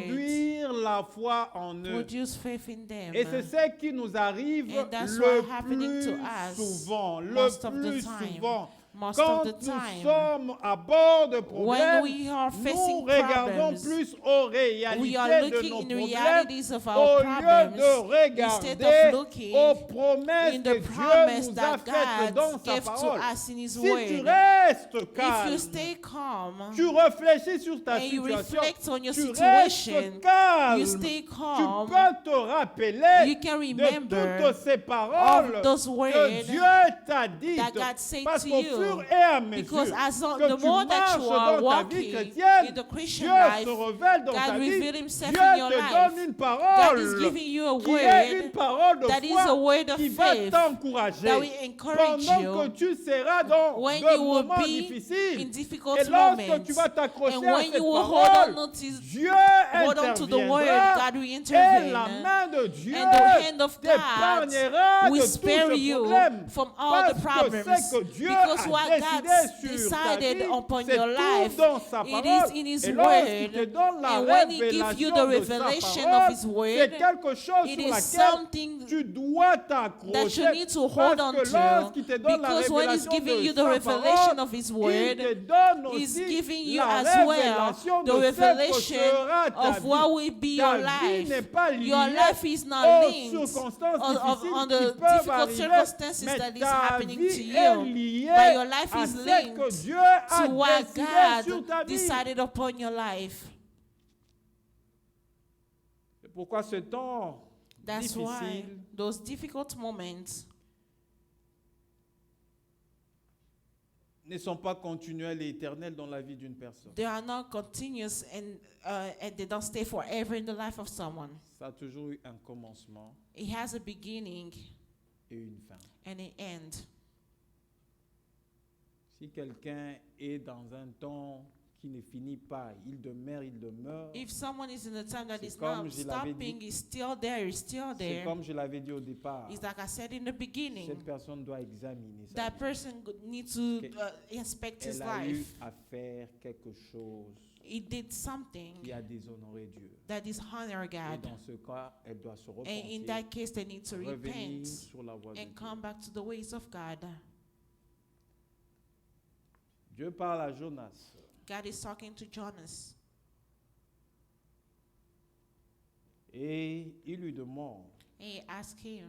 produire la foi en eux. produce faith in them. Et c'est ce qui nous arrive And that's le what happening to us plus souvent, most le of the plus time. souvent. Most Quand of the nous time, sommes à bord de when problèmes, we are nous facing regardons problems, plus aux we réalités are de looking nos in the problèmes realities of au our lieu problems de instead regarder of looking aux promesses in que the Dieu promise nous a that faites dans God sa gave to parole. us in His Si tu Word. restes If calme, you stay calm tu réfléchis sur ta and you situation, reflect on your tu situation, restes calme, you stay tu calm, peux te rappeler you can de remember toutes ces paroles of those que words Dieu t'a dites. that God said Parce to qu'au you. fur et à Because mesure as que the tu more that marches you are dans ta vie walking chrétienne, in the Christian Dieu life, se révèle dans God ta vie. revealed Himself Dieu in your te life. donne une God parole is giving you a qui est une word parole de that is a foi word of qui va faith t'encourager that will encourage pendant you que tu seras dans when de you will moments be difficiles. in difficult Et lorsque moments. tu vas t'accrocher And à when cette you will parole, hold on to the word, interviendra God will et intervene. la main de Dieu And the hand of God t'épargnera will de tout spare ce you problème. from all the Parce que problems. ce que Dieu Because a what décidé God sur ta decided vie, upon c'est your tout life, dans sa it parole. is in His Et lorsqu'il te word. donne la And when He gives you the révélation de revelation sa of parole, His word, c'est quelque chose it sur is laquelle something tu dois that you t'accrocher. need to hold Parce on que to. lorsqu'il te donne la Because when He's révélation giving you de the sa revelation parole, of His il word, te donne He's aussi giving you la as well révélation the de ce que revelation sera ta of what vie. will be Ta your vie life. n'est pas liée Your life is not aux linked circonstances on difficiles the qui peuvent difficult arriver, circumstances mais that is ta happening to vie est you. liée But your life à is ce que linked Dieu a to what décidé sur ta God vie. decided upon your life. C'est pourquoi ce temps That's why difficile those difficult moments ne sont pas continuels et éternels dans la vie d'une personne. they are not continuous and they don't stay forever in the life of someone. Ça a toujours eu un commencement It has a beginning et une fin. and an end. Si quelqu'un est dans un temps qui ne finit pas, il demeure. If someone is in a time that C'est is comme not je l'avais stopping, dit. is still there, is still C'est there. comme je l'avais dit au départ. It's like I said in the beginning. Cette personne doit examiner sa That vie. person needs to Okay. inspect his Elle a eu life. à faire quelque chose He did something qui a déshonoré Dieu. that is honor Et God. dans ce cas, elle doit se And in repentir, that case, they need to revenir repent sur la voie de and Dieu. come back to the ways of God. Dieu parle à Jonas. God is talking to Jonas. Et il lui demande And he asked him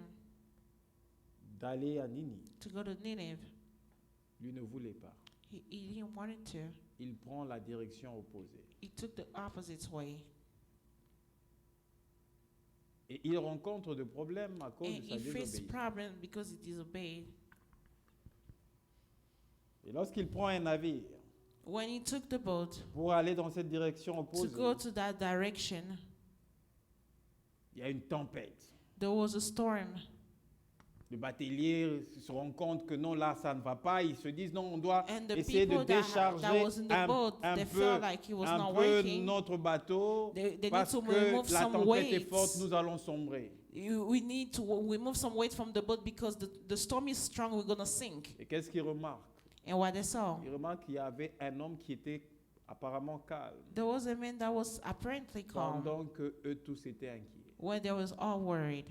d'aller à Ninive. to go to Nineveh. Lui ne voulait pas. He didn't want to. Il prend la direction opposée. He took the opposite way. Et il rencontre des problèmes à cause And de sa he faced désobéissance. problems because he disobeyed. Et lorsqu'il prend un navire When he took the boat pour aller dans cette direction to opposée, go to that direction, il y a une tempête. there was a storm. Les bateliers se rendent compte que non, là, ça ne va pas. Ils se disent non, on doit And the essayer de people that décharger was in the un boat, they peu, felt like he was un not peu working. notre bateau They need parce to que remove la some tempête est weights. forte, nous allons sombrer. We need to remove some weight from the boat because the storm is strong, we're going to sink. Et qu'est-ce qu'ils remarquent? And what they saw, Ils remarquent qu'il y avait un homme qui était apparemment calme, there was a man that was apparently calm pendant que eux tous étaient inquiets. when they was all worried.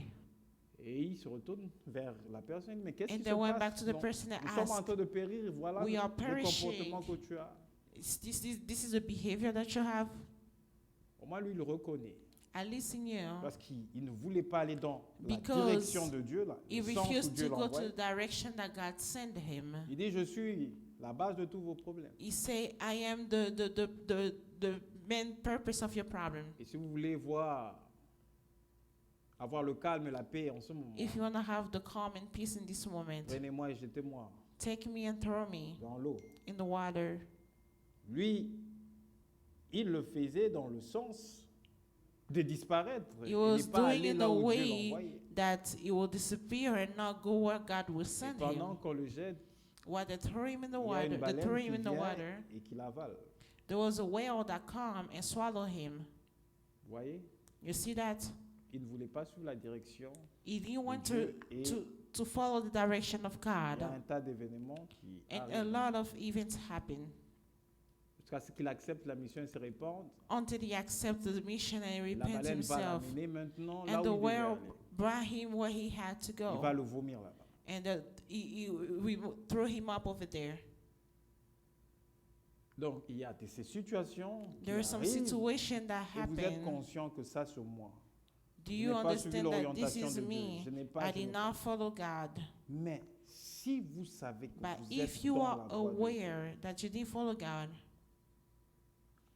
Et ils se retournent vers la personne, mais qu'est-ce And qui they se went passe? back to the Non, person and nous sommes en asked, train de périr, voilà "We le are comportement que perishing. tu as. This is the behavior that you have. Au moins, lui, il reconnaît. At least in you, Parce qu'il ne voulait pas aller dans la Because direction de Dieu, là, he le sens où refused Dieu to go to l'envoie. the direction that God sent him. Il dit, je suis la base de tous vos problèmes. He said, I am the main purpose of your problem. Et si vous voulez avoir le calme et la paix en ce moment, If you want to have the calm and peace in this moment, prenez-moi et jetez-moi take me and throw me dans l'eau. in the water. Lui, il le faisait dans le sens de disparaître. He Il was n'est pas doing allé in là a où Dieu way l'envoyait. that he will disappear and not go where God will Et send pendant him. qu'on le jette, While they throw him in the il y a water, une they baleine throw qui him in the vient water, et qui l'avale. there was a whale that come and swallowed him. Vous voyez? You see that? Il ne voulait pas suivre la direction. He didn't want Dieu et to follow the direction of il y a God. un tas d'événements qui And a arrivent. lot of events happen Jusqu'à ce qu'il accepte la mission et se répande. until he accepts the mission and La repents baleine va himself. l'amener maintenant là And où the il devait whale aller. brought him where he had to Il va go. le vomir là-bas. And we threw him up over there. Donc, il y a ces situations qui There are some arrivent situations that et vous êtes happen. conscient que ça, c'est moi. Do Je you n'ai pas suivi understand that this l'orientation is de Dieu. me? Je n'ai I pas, je did n'ai not pas. follow God. Mais si vous savez que But vous if êtes you dans are la voie de Dieu, aware that you did follow God,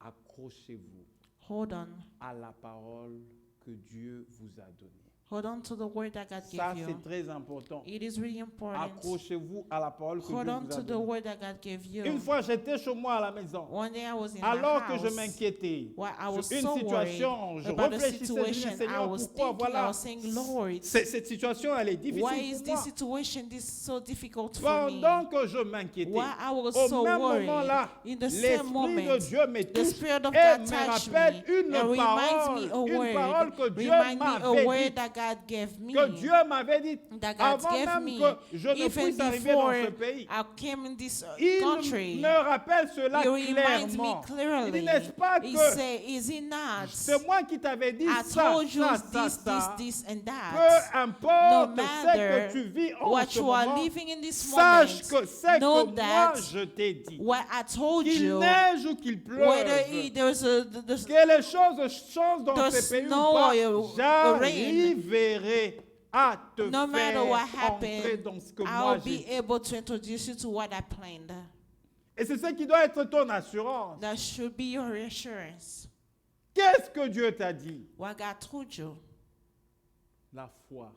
accrochez-vous hold on. à la parole que Dieu vous a donnée. Hold on to the word that God Ça, gave c'est you. très important. It is really important. Accrochez-vous à la parole que Hold Dieu on vous a to the donnée. word that God gave you. Une fois, j'étais chez moi à la maison. One day I was in Alors my que je house. m'inquiétais While I was sur une so worried situation, je about the réfléchissais, je disais, situation, I Seigneur, was pourquoi, thinking, I voilà, was saying, Lord, cette situation, elle est difficile why is pour this moi. situation so difficult for me? Pendant que je m'inquiétais, While I was au so même worried, moment-là, in the same l'Esprit de moment, Dieu me the touche Spirit of et God me touched rappelle me une and reminds parole, me a une parole word, que Dieu remind me a m'avait word dit, that God gave me, que Dieu m'avait dit, that God avant gave même me, que je ne even puisse arriver dans before ce pays. I came in this Il country. me rappelle cela He reminds me clairement. Il clearly. dit, n'est-ce pas He que said, is it not? c'est moi qui t'avais dit I ça, told you ça, ça. this, and Peu that. importe No ce matter que tu vis en what ce you are moment, living in this sache moment, que c'est know que moi that je t'ai dit. what I told Qu'il you, neige ou qu'il pleuve, whether there's que les choses changent dans the ces pays ou snow pas, or j'arriverai à te no matter faire what entrer happened, dans ce que moi I'll j'ai be dit. able to introduce you to what I planned. Et c'est ça qui doit être ton assurance. That should be your reassurance. Qu'est-ce que Dieu t'a dit? What God told you. La foi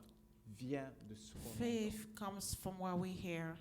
vient de ce qu'on entend. Faith comes from what we hear.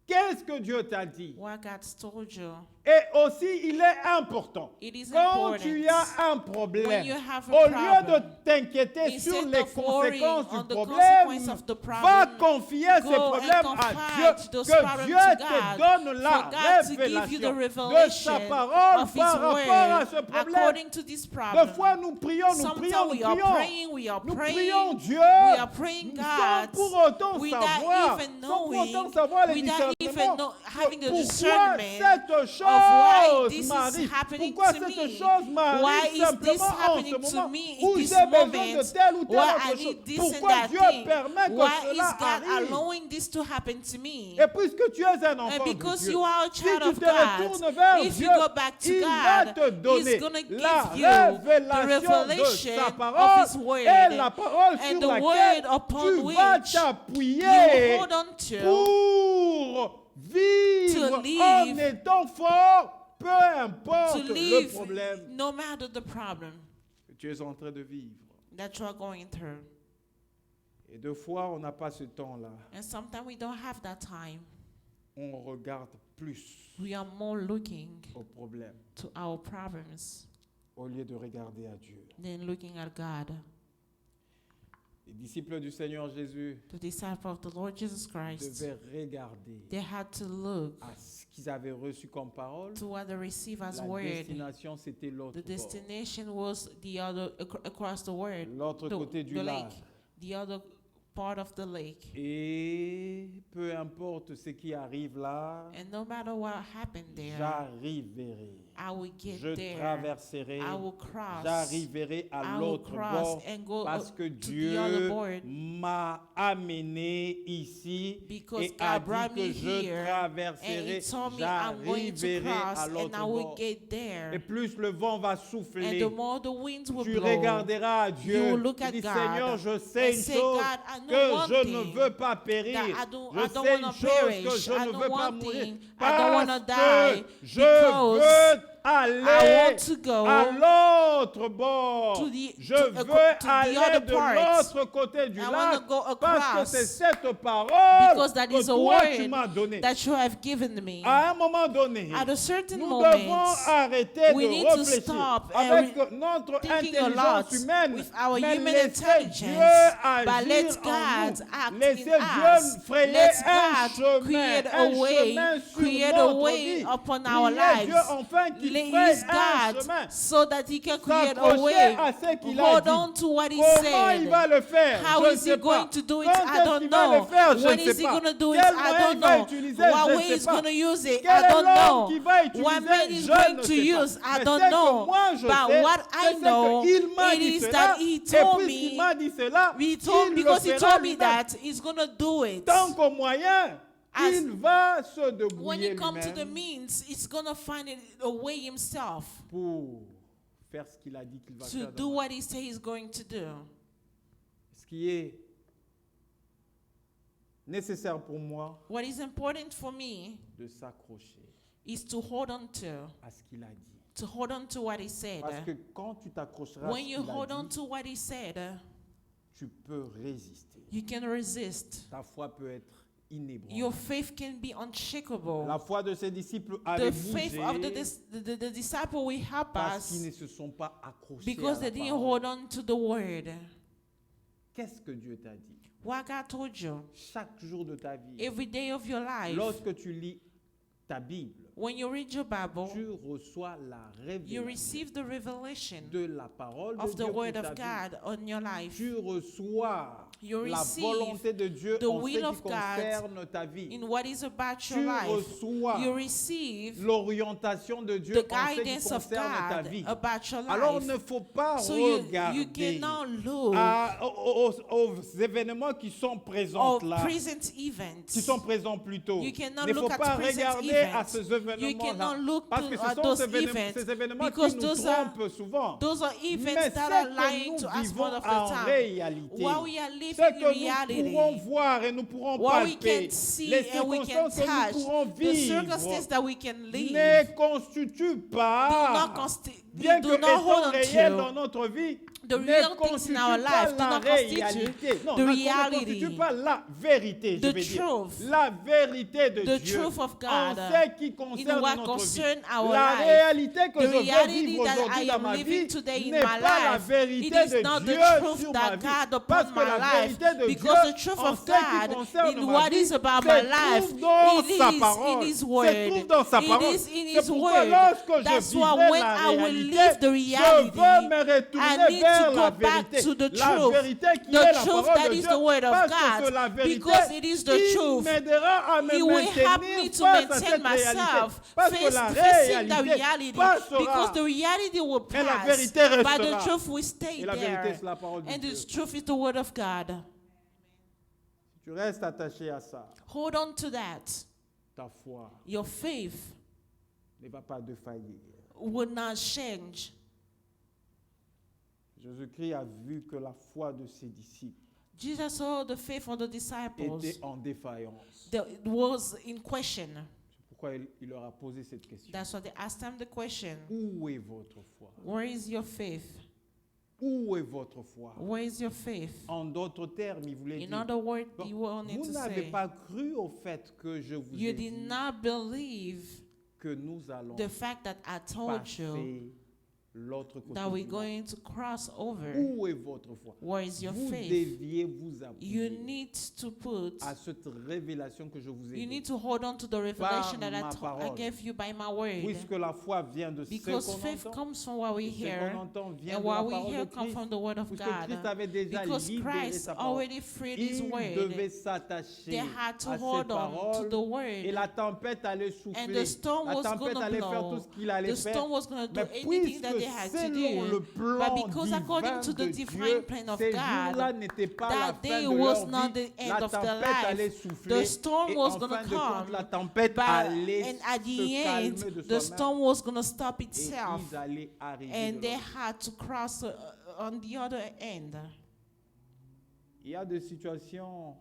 Qu'est-ce que Dieu t'a dit? What God's told you. Et aussi, il est important. It is Quand important. tu as un When problème, you have au a lieu de problem, t'inquiéter sur instead les of worrying conséquences on du the problème, consequence of the problem, va confier ces go and problèmes à confide Dieu, those que problems Dieu to te God, donne la for God to give you the révélation de revelation sa parole of His par rapport à word ce problème. according to this Des problem. fois, nous prions, nous Sometimes prions, we nous are prions. praying, we are Nous praying, prions Dieu we are praying sans God pour autant without savoir, even sans pour knowing, autant savoir les without even discernements. having the Pourquoi discernment cette why chose this is m'arrive? happening Pourquoi to cette me? chose Why m'arrive is this simplement en happening ce to moment me où in this j'ai besoin de moment? telle ou telle Why I autre chose? need this and Pourquoi that Dieu thing? permet que Why is cela God arrive? allowing this to happen to me? Et puisque tu es un enfant And de because Dieu, you are a si child tu of te God, retournes vers if Dieu, you go back to il va God, te donner He's going to give la you the révélation de revelation sa of parole His word et la parole and sur the laquelle word upon tu which vas you t'appuyer hold on to pour vivre to en live, étant fort, peu importe to le live problème no matter the problem que tu es en train de vivre. that you are going through. Et deux fois, on n'a pas ce temps-là. And sometimes we don't have that time. On regarde plus We are more looking au problème to our problems au lieu de regarder à Dieu. than looking at God. Les disciples du Seigneur Jésus The disciples of the Lord Jesus Christ, devaient regarder they had to look à ce qu'ils avaient reçu comme parole. to what they receive as La word. destination, c'était l'autre The bord, destination was the other across the word, l'autre côté du the lac. lake, the other part of the lake. Et peu importe ce qui arrive là, And no matter what happened there, j'arriverai. I will get Je there. traverserai, I will cross. j'arriverai à I will l'autre cross bord and go parce que to the Dieu other board m'a amené ici because et a God brought dit me que je here and traverserai, He told me I'm going to j'arriverai cross à and l'autre I will bord. get there. Et plus le vent va And souffler, the more the winds will tu blow, regarderas à Dieu. you will look Tu at dis, God Seigneur, je and sais une say, chose, God, I know que one je thing, ne veux pas périr. that I don't Je sais want une to chose, que perish. je I ne know veux pas one mourir. thing, I don't want to Parce que die je because veux aller want to go à l'autre bord. to the- Je to- veux to the aller other de part. l'autre côté du I wanna lac go parce que across c'est cette parole because that que is a toi tu word m'as donnée. that you have given me. À un moment donné, At a certain nous moment, devons arrêter we de need to réfléchir stop avec and notre thinking a intelligence lot humaine, with our mais human laisser intelligence, Dieu but let agir en God nous. act Laisser in Dieu us. frayer Let un God chemin, create a un way, chemin sur create a notre way vie. upon our Priez Dieu lives. enfin qu'il Use fraye un God chemin. so that He can create a S'accrocher way. à ce qu'il a Hold dit. on to what He Comment il va said. le faire? How Je ne is sais He pas. going to do it? Quand I est-ce don't qu'il va know. le faire? Je When ne is sais He pas. going to do it? Quel I moyen don't il va know. utiliser? What Je way ne sais He's pas. going to use it? Quel I est don't l'homme know. qui va utiliser? What man is Je going ne to sais pas. use? I Mais don't c'est que know. moi je But sais, what I c'est know, qu'il m'a it dit is cela. that He Et told puisqu'il me, m'a dit cela, He told il because le He fera told me lui-même. that He's going to do it. Tant qu'au moyen, As- il va se When débrouiller He comes to the lui-même means, He's going to find it a way Himself pour faire ce qu'il a dit qu'il va to faire. do what He says He's going to do. Ce qui est nécessaire pour moi, What is important for me de s'accrocher is to hold on à ce qu'il a dit. to hold on to what He said. Parce que quand tu t'accrocheras à ce When you qu'il a hold on dit, to what He said, tu peux résister. you can resist. Ta foi peut être inébranlable. Your faith can be unshakable. La foi de ses disciples avait The faith bougé of the disciple will help parce qu'ils us ne se sont pas accrochés because à they la didn't parole. hold on to the word. Qu'est-ce que Dieu t'a dit? What God told you Chaque jour de ta vie, every day of your life, lorsque tu lis ta Bible, when you read your Bible, tu reçois la you révélation receive the revelation de la parole de of Dieu the pour word ta of vie. God on your life. Tu reçois You la receive volonté de Dieu the en ce will qui of God concerne ta vie. in what is about Tu your life. reçois You receive l'orientation de Dieu the en ce qui guidance of concerne ta God vie. about your Alors, life. ne faut pas So you regarder cannot look aux événements qui sont présents of là, present events. qui sont présents plutôt. You cannot Il ne faut look at pas present regarder events. à ces You événements-là. cannot look Parce que to ce sont those ces événements qui because nous those are- trompent souvent. Those are Mais events ce that are que lying nous to us vivons most of the en time. réalité, While we are living ce in que nous pourrons reality, voir et nous pourrons what we palper, can see les and we can circonstances que touch, nous pourrons the circumstances vivre, that we can live, ne constituent do pas, not bien que do not hold étant on réels dans to notre vie, the ne real things in constituent our pas life, do la not constitute réalité. Non, the ne reality, constituent pas la vérité, je the vais dire. truth, La vérité de the Dieu truth of en God ce qui in concerne what notre vie. concern our La life. réalité que The je vais reality vivre that aujourd'hui I dans am ma living vie today in n'est my pas la life, vérité it is de not Dieu the truth sur ma that vie. God Parce upon que my la life, vérité de because Dieu the truth en of ce qui God concerne in ma what vie is about se my life, trouve dans it sa is in parole. His Se word. trouve dans sa It parole. is in C'est His pourquoi word. lorsque That's je why vivrai when la I will réalité, live the je reality, veux me I retourner need vers to la go back vérité. to the La truth. vérité qui The est la truth parole that de is Dieu. the word of Parce God. que c'est la vérité Because it is the qui truth. m'aidera à me It will help me maintenir to face à maintain cette réalité. myself Parce que la facing the réalité reality. passera. Because the reality will Et la pass. vérité But restera. the truth will stay Et la vérité, there. c'est la parole de And Dieu. the truth is the word of God. Tu restes attaché à ça. Hold on to that. Ta foi Your faith ne va pas défaillir. will not change. Jésus-Christ a vu que la foi de ses disciples Jesus saw the faith of the disciples était en défaillance. that was in question. C'est pourquoi il leur a posé cette question. That's why they asked him the question. Où est votre foi? Where is your faith? Où est votre foi? Where is your faith? En d'autres termes, il voulait In dire, other words, bon, you wanted vous to n'avez say, pas cru au fait que je vous you ai did dit not believe que nous allons the fact that I told you passer l'autre côté that we're du lac. going to cross over. Où est votre foi? Where is your Vous faith? deviez vous You appuyer need to put, à cette révélation que je vous ai you donnée. need to hold on to the revelation that ma I parole. gave you by my word. Puisque la foi vient de ce Because qu'on faith entend, comes from what we et ce hear, qu'on entend vient and de la what we parole hear de comes Christ. from the word of Puisque God. Christ avait déjà Because libéré Christ sa parole. already freed His Il word. devait s'attacher They had to à hold cette on to parole the word. et la tempête allait souffler. And the storm La was tempête gonna allait faire blow. tout ce qu'il allait The faire. storm was going to do Mais anything that puisque they had to selon do. le plan But because according to the divin de divine Dieu, plan of ces God, jours-là n'étaient pas la that fin day de was leur not vie. the end La of their tempête allait life. souffler. The storm Et was en going fin to de compte, come. la tempête But, allait and at the se calmer end, de the soi-même. storm was going to stop Et itself. ils allaient arriver And de they l'autre. had to cross on the other end. Il y a des situations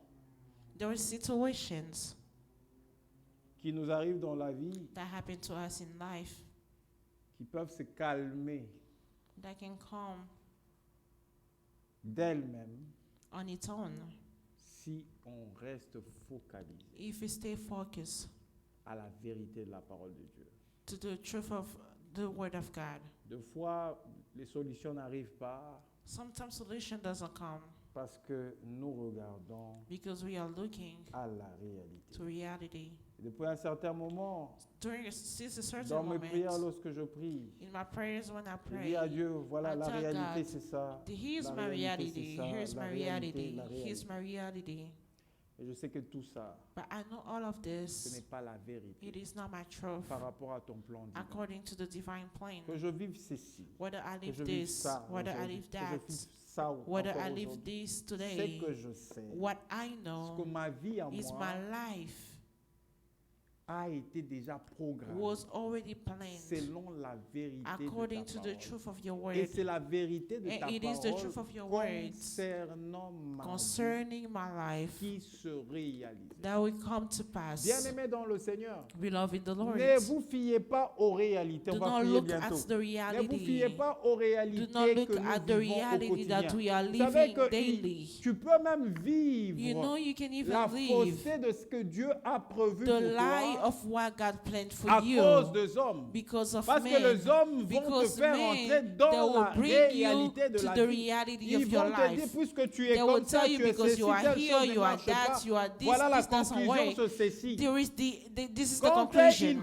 There are situations qui nous arrivent dans la vie that happen to us in life qui qui peuvent se calmer that can come d'elles-mêmes on its own si on reste focalisé if we stay focused à la vérité de la parole de Dieu. to the truth of the Word of God. Deux fois, les solutions n'arrivent pas Sometimes solution doesn't come parce que nous regardons because we are looking à la réalité. to reality. Depuis un certain moment, Since a certain dans mes prières, moment, lorsque je prie, in my prayers when I je dis pray, à Dieu, voilà, I la tell réalité God, c'est ça. here's La my réalité, reality, c'est ça. here's La my réalité, reality, la here's réalité. my reality. Et je sais que tout ça, But I know all of ce n'est this, pas la vérité it is not my truth par rapport à ton plan divin. according to the divine plan. Que je vive ceci, Whether I que live je vive this, ça, whether I aujourd'hui, live que je that, vive ça whether encore I live aujourd'hui. this Ce today, que je sais, what I ce que know ma vie à is moi my life a été déjà programmée was already planned selon la vérité according de to ta the parole. truth of your Et word c'est la vérité de And ta it is the truth of your parole words concernant ma vie concerning my life qui se réalise. that will come to pass. Bien-aimés dans le Seigneur, Beloved in the Lord, ne vous fiez pas aux réalités. On do va not prier look bientôt. at the Ne vous reality. fiez pas aux Do réalités not look que nous at the vivons au reality that quotidien. we are Vous savez living que daily. tu peux même You know vivre you can la even live fausseté de ce que Dieu a prévu the pour lie toi of what God planned for à you cause des hommes. because of Parce que men. les hommes vont te Because faire men, entrer they dans la will bring you réalité de to la the vie. reality Ils of your vont te dire, life. puisque tu es They will comme ça, tell you tu es because ceci, you are telle here, chose ne you are marche that, pas. you are this, Voilà la this doesn't conclusion work. sur ceci. There is this is the Quand conclusion.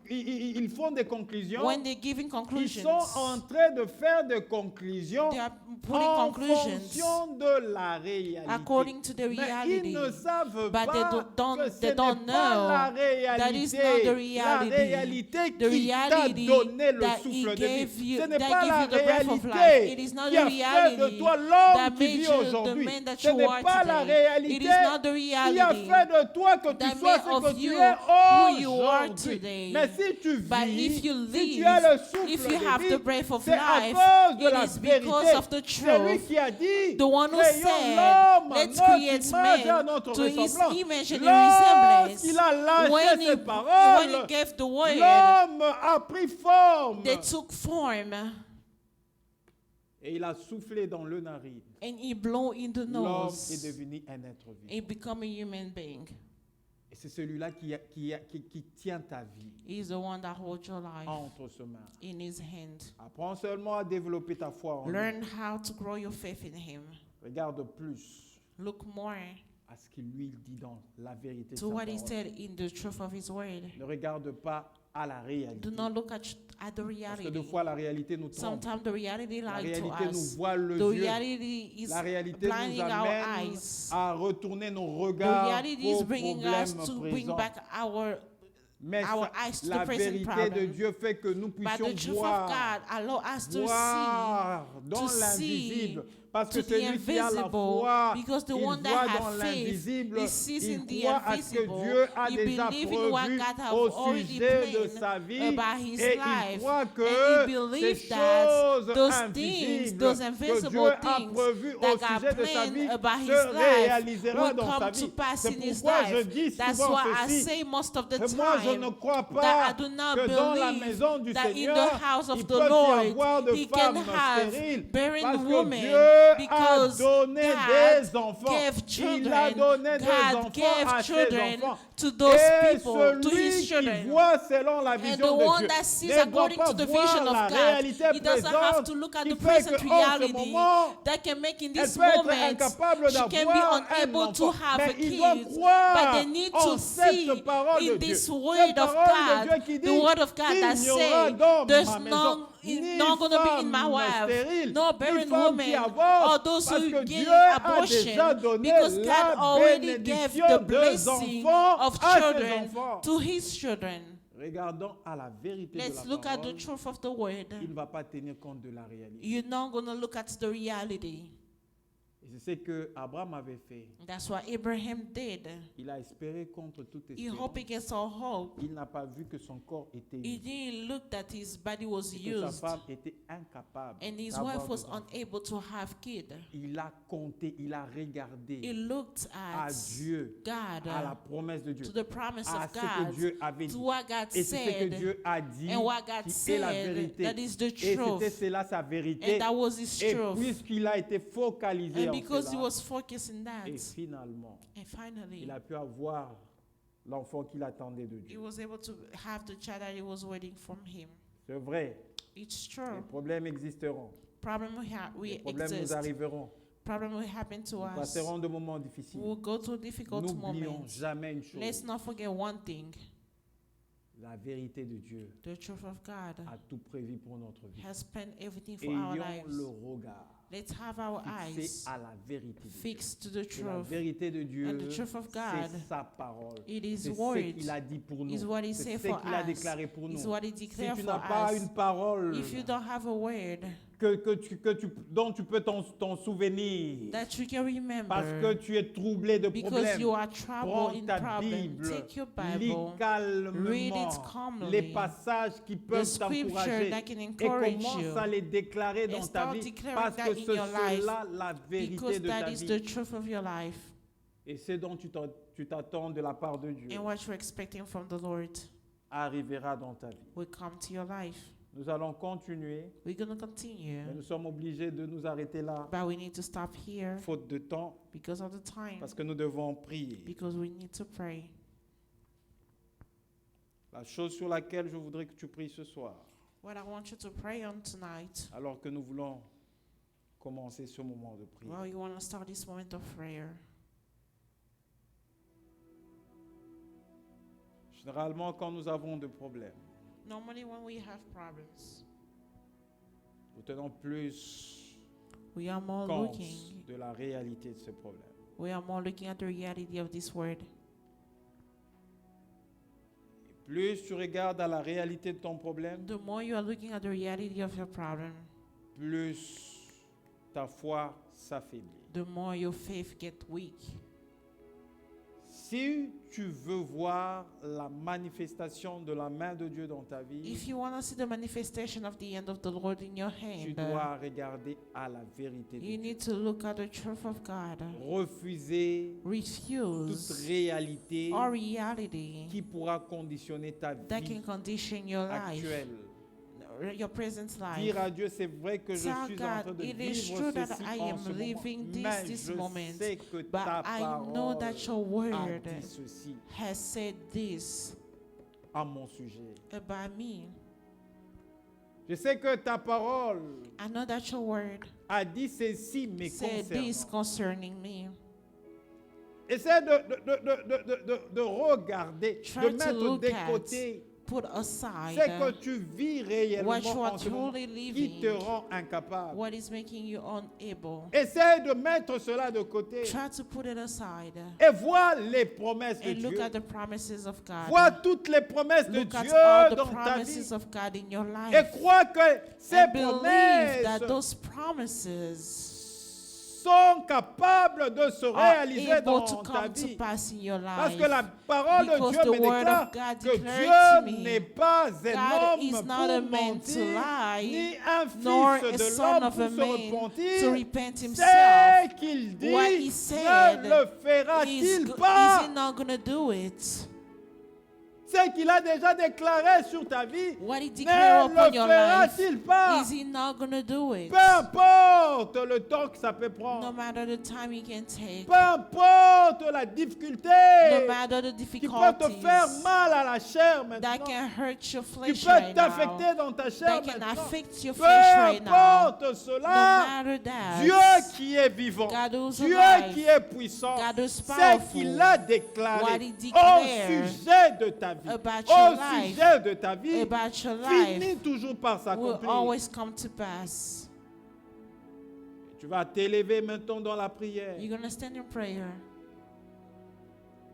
ils font des conclusions, When they're giving ils conclusions, sont en train de faire des conclusions they are putting en conclusions fonction de la réalité. according to the Mais reality. ils ne savent But they pas don't- que ce they n'est don't pas know la that is réalité. not the La reality. réalité The qui t'a reality donné le that souffle He de gave vie. you, Ce n'est that pas give la you the breath of life. It réalité is not qui the a fait de reality toi l'homme that qui made vis you the aujourd'hui. man that Ce you n'est are pas la today. réalité It is not the qui a reality fait de toi que tu that sois made ce of que tu you es who you are aujourd'hui. today. Mais si tu But if vis, you si tu live, as le souffle if you de have vie, the breath of c'est à life, cause de it la is because vérité. of the C'est lui truth. qui a dit, The one who créons said, l'homme à let's notre create image et à man notre to his ressemblance. image and Lorsqu'il a resemblance. lâché When ses he paroles, gave the word, l'homme a pris forme. they took form Et il a soufflé dans le narine. and he blew in the L'homme nose. est devenu un être vivant. He become a human being. Et c'est celui-là qui tient ta vie He's the one that holds your life entre ses mains. in his hand. Apprends seulement à développer ta foi en lui. Learn how to grow your faith in him. Regarde plus Look more à ce qu'il lui dit dans la vérité de to sa what he parole. said in the truth of his word. Ne regarde pas à la réalité. Do not look at the Parce que reality. deux fois, la réalité nous trompe. Sometimes the reality La lies to réalité nous us. voile le The yeux. reality is La réalité nous blinding our amène eyes. à retourner nos The regards reality is aux bringing problèmes us to bring présents. back Mais our eyes to la the present vérité de problem. Dieu fait que nous But puissions the truth of voir, God allow us to voir dans to l'invisible. see, Parce que to the celui qui a la invisible, foi, because the il one that voit has dans faith, l'invisible, he sees in the il croit à ce que invisible, Dieu a he déjà believes in what prévu God has au already sujet de planned sa vie about his et il life. croit And he que believes ces that choses those invisibles things, those que invisible Dieu a things prévues au that God sujet de sa planned vie about his se life réalisera will dans sa come to vie. pass C'est in his pourquoi je life. dis That's souvent why I ceci. say most of the Que moi, je ne time crois that I pas do not que dans la believe maison du that in Seigneur, the house of il the peut y Lord avoir de he can femmes have stériles. barren Parce que women Dieu a because donné God des enfants. gave Il a children. donné des God enfants gave à ses children enfants. to those Et people, to celui his qui children. voit selon la And the vision de one Dieu that sees ne doit according pas to the voir vision la of God, réalité he doesn't have présente to look at qui the fait present que en ce reality moment, that can make in elle this peut être moment incapable she can be d'avoir un unable to enfant. have a Mais il doit kid, but croire they need en to see cette parole de in Dieu. this Cette word of parole de God, Dieu qui the dit, word of God that il n'y aura say dans there's ma maison ni not going to be in my femme wife, stérile, no ni barren femme woman, qui avorte, or those parce who que get Dieu a abortion, déjà donné because God la already gave bénédiction the des blessing enfants of à ses children enfants. to his children. Regardons à la vérité de Let's la look at the parole. truth of the word. Il ne va pas tenir compte de la réalité. You're not going to look at the reality. Et C'est ce que Abraham avait fait. That's what Abraham did. Il a espéré contre toute He espérance. hoped against all hope. Il n'a pas vu que son corps était He usé, didn't look that his body was et que sa used femme était incapable and his d'avoir wife was des enfants. unable to have kid. Il a compté, il a He regardé looked à at Dieu, God, à la promesse de Dieu, to the promise à of ce que God, Dieu avait to dit. what God Et c'est ce que said, Dieu a dit and what God qui est la said, vérité. that is the Et c'était truth. cela sa vérité. And that was his Et truth. puisqu'il a été focalisé And en because he cela, was focused in that, et finalement, and finally, il a pu avoir l'enfant qu'il attendait de he Dieu. was able to have the child that he was waiting from him. C'est vrai, It's les true. problèmes existeront, Problem les we problèmes nous exist. arriveront, Problem will happen to nous us. passerons de moments difficiles. We'll go through difficult N'oublions moments. jamais une chose, Let's not forget one thing. la vérité de Dieu The truth of God a tout prévu pour notre vie. has planned everything for our Ayons lives. le regard Let's have our fixé eyes à la vérité de Dieu. fixed to the Et la truth. vérité de Dieu, And the truth of God, c'est sa parole. it is C'est ce word, qu'il a dit pour is nous. what he C'est said ce for qu'il a us, déclaré pour nous. is what he Si declared tu for n'as pas us. une parole If you don't have a word dont tu peux t'en souvenir, that you can parce que remember, tu es troublé de because problèmes, you are prends troubled in ta problem, Bible, take your lis Bible, read calmement it calmly, les passages qui the peuvent scripture t'encourager that can et encourage commence you, à les déclarer dans and ta start vie, declaring parce that que in c'est your life, cela la vérité because de that ta is vie. the truth of your life Et ce dont tu t'attends de la part de Dieu and what you're expecting from the Lord arrivera dans ta vie. will come to your life. Nous allons continuer, We're going to continue, mais nous sommes obligés de nous arrêter là, but we need to stop here faute de temps, because of the time, parce que nous devons prier. because we need to pray. La chose sur laquelle je voudrais que tu pries ce soir, What I want you to pray on tonight, alors que nous voulons commencer ce moment de prière. well, you want to start this moment of prayer. Généralement, quand nous avons des problèmes, Normally when we have problems, nous tenons plus we are more compte looking, de la réalité de ce problème. we are more looking at the reality of this word. Et plus tu regardes à la réalité de ton problème, The more you are looking at the reality of your problem, plus ta foi s'affaiblit. the more your faith gets weak. Si tu veux voir la manifestation de la main de Dieu dans ta vie, If you want to see the manifestation of the end of the Lord in your tu hand, dois regarder à la vérité de you Dieu. need to look at the truth of God. Refuser toute Refuse réalité or reality qui pourra conditionner ta that vie can condition your life, actuelle. your present Dire life. à Dieu, c'est vrai que je Tell suis en train God, de it is vivre true that ceci I en am ce moment, living mais this je moment, sais que but ta I know parole that your a word dit ceci has said this à mon sujet. about me. Je sais que ta parole I know that your word a dit ceci me said this concernant. concerning me. Essaie de regarder, Try de to mettre look de at côté Put aside ce que tu vis réellement what you are en ce moment truly qui te living, rend incapable. what is making you unable. Essaie de mettre cela de côté Try to put it aside et vois les promesses de and look Dieu. at the promises of God. Vois toutes les promesses de Look at Dieu all the dans ta promises vie of God in your et life. crois que ces And believe that promesses those promises sont capables de se are réaliser able dans to ta come to vie. pass in your Parce life. que la parole de Because Dieu the me word déclare of God que declares to Dieu me, n'est pas un God is homme not pour a man to mentir, lie, ni un nor fils a de son l'homme of pour a se man to repentir. repent himself. Ce qu'il dit, What he ne said le fera-t-il Is pas? he not going to do it? Ce qu'il a déjà déclaré sur ta vie, What he declared ne upon le your life, fera-t-il pas? is he not going to do it? Peu importe le temps que ça peut No prendre, matter the time he can take, peu importe la difficulté no matter the qui peut te faire difficulties mal à la chair that maintenant, can hurt your qui flesh peut right t'affecter now, dans ta chair that can maintenant. affect your Peu flesh right now. importe No cela, matter that, Dieu qui est vivant, God who's Dieu alive, qui est puissant, God who's c'est qu'il a powerful, déclaré what he au declared sujet de ta vie, about au your life, sujet de ta vie, about your finit life toujours par will s'accomplir. always come to pass. Tu vas t'élever maintenant dans la prière You're going to stand in prayer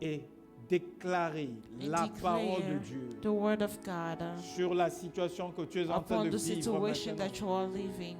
et déclarer and la parole de declare Dieu the word of God sur la situation que tu es en train upon de the vivre situation maintenant. that you are living.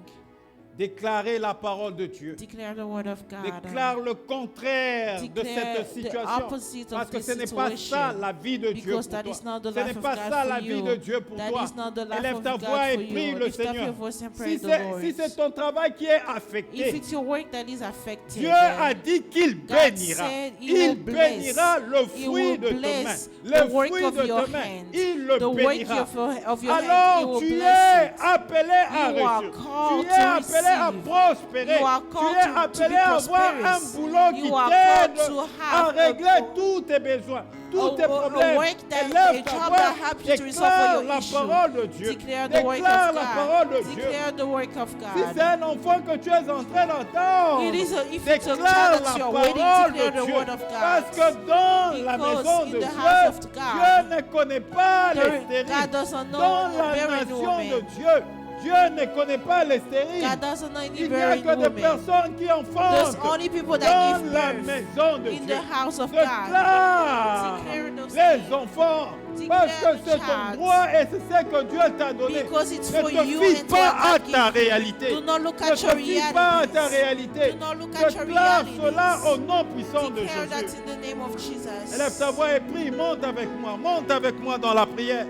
déclarer la parole de Dieu. Declare the word of God. Déclare le contraire de Declare cette the situation. opposite of Parce que this ce n'est pas situation. ça la vie de Dieu Because pour that is not toi. the Ce n'est life of pas God ça for la vie you. de Dieu pour That toi. is not the life Élève of ta God voix et for prie you. le Lift up Seigneur. your voice and Si pray the Lord. c'est ton travail qui est If affecté, it's your work that is affected, Dieu a dit qu'il bénira. said he Il will bless. bénira le He fruit will de tes mains. bless Le the work fruit of de your tes mains. hands. Il le The work bénira. of your hands, he Alors will tu bless es it. appelé à You are réussir. called Tu es to appelé à receive. prospérer. You are Tu called es to appelé be à avoir un prosperous. boulot qui You are t'aide called to à have régler tous tes besoins, tous tes a problèmes. work that- Élève a ta job voix, that helps you to resolve all déclare your la issue. parole de Dieu. Declare the work Déclare of la God. parole de Dieu. Declare the work of Si God. c'est un enfant que tu es en train d'entendre, It is if it's a déclare child that la you are waiting, parole declare de the Dieu. word of God. Parce que dans la Because maison in de the house of Dieu, God, Dieu ne connaît pas les God stériles. doesn't know Dans la barren nation de women. Dieu, Dieu ne connaît pas les stériles. God doesn't know any Il n'y a barren que des women. personnes qui There's enfantent only people that dans give la birth maison de in Dieu. the house of God. Déclare Declare those les things. enfants. Declare Parce que the c'est ton child. droit et c'est ce que Dieu t'a donné. Because it's Ne for te you fie and pas God à that ta gives you. réalité. Do not look Ne at your te fie pas à ta realities. réalité. Do not look at your Déclare realities. cela au nom puissant de Declare that Jésus. in the name of Jesus. Élève ta voix et prie. Monte avec moi dans la prière.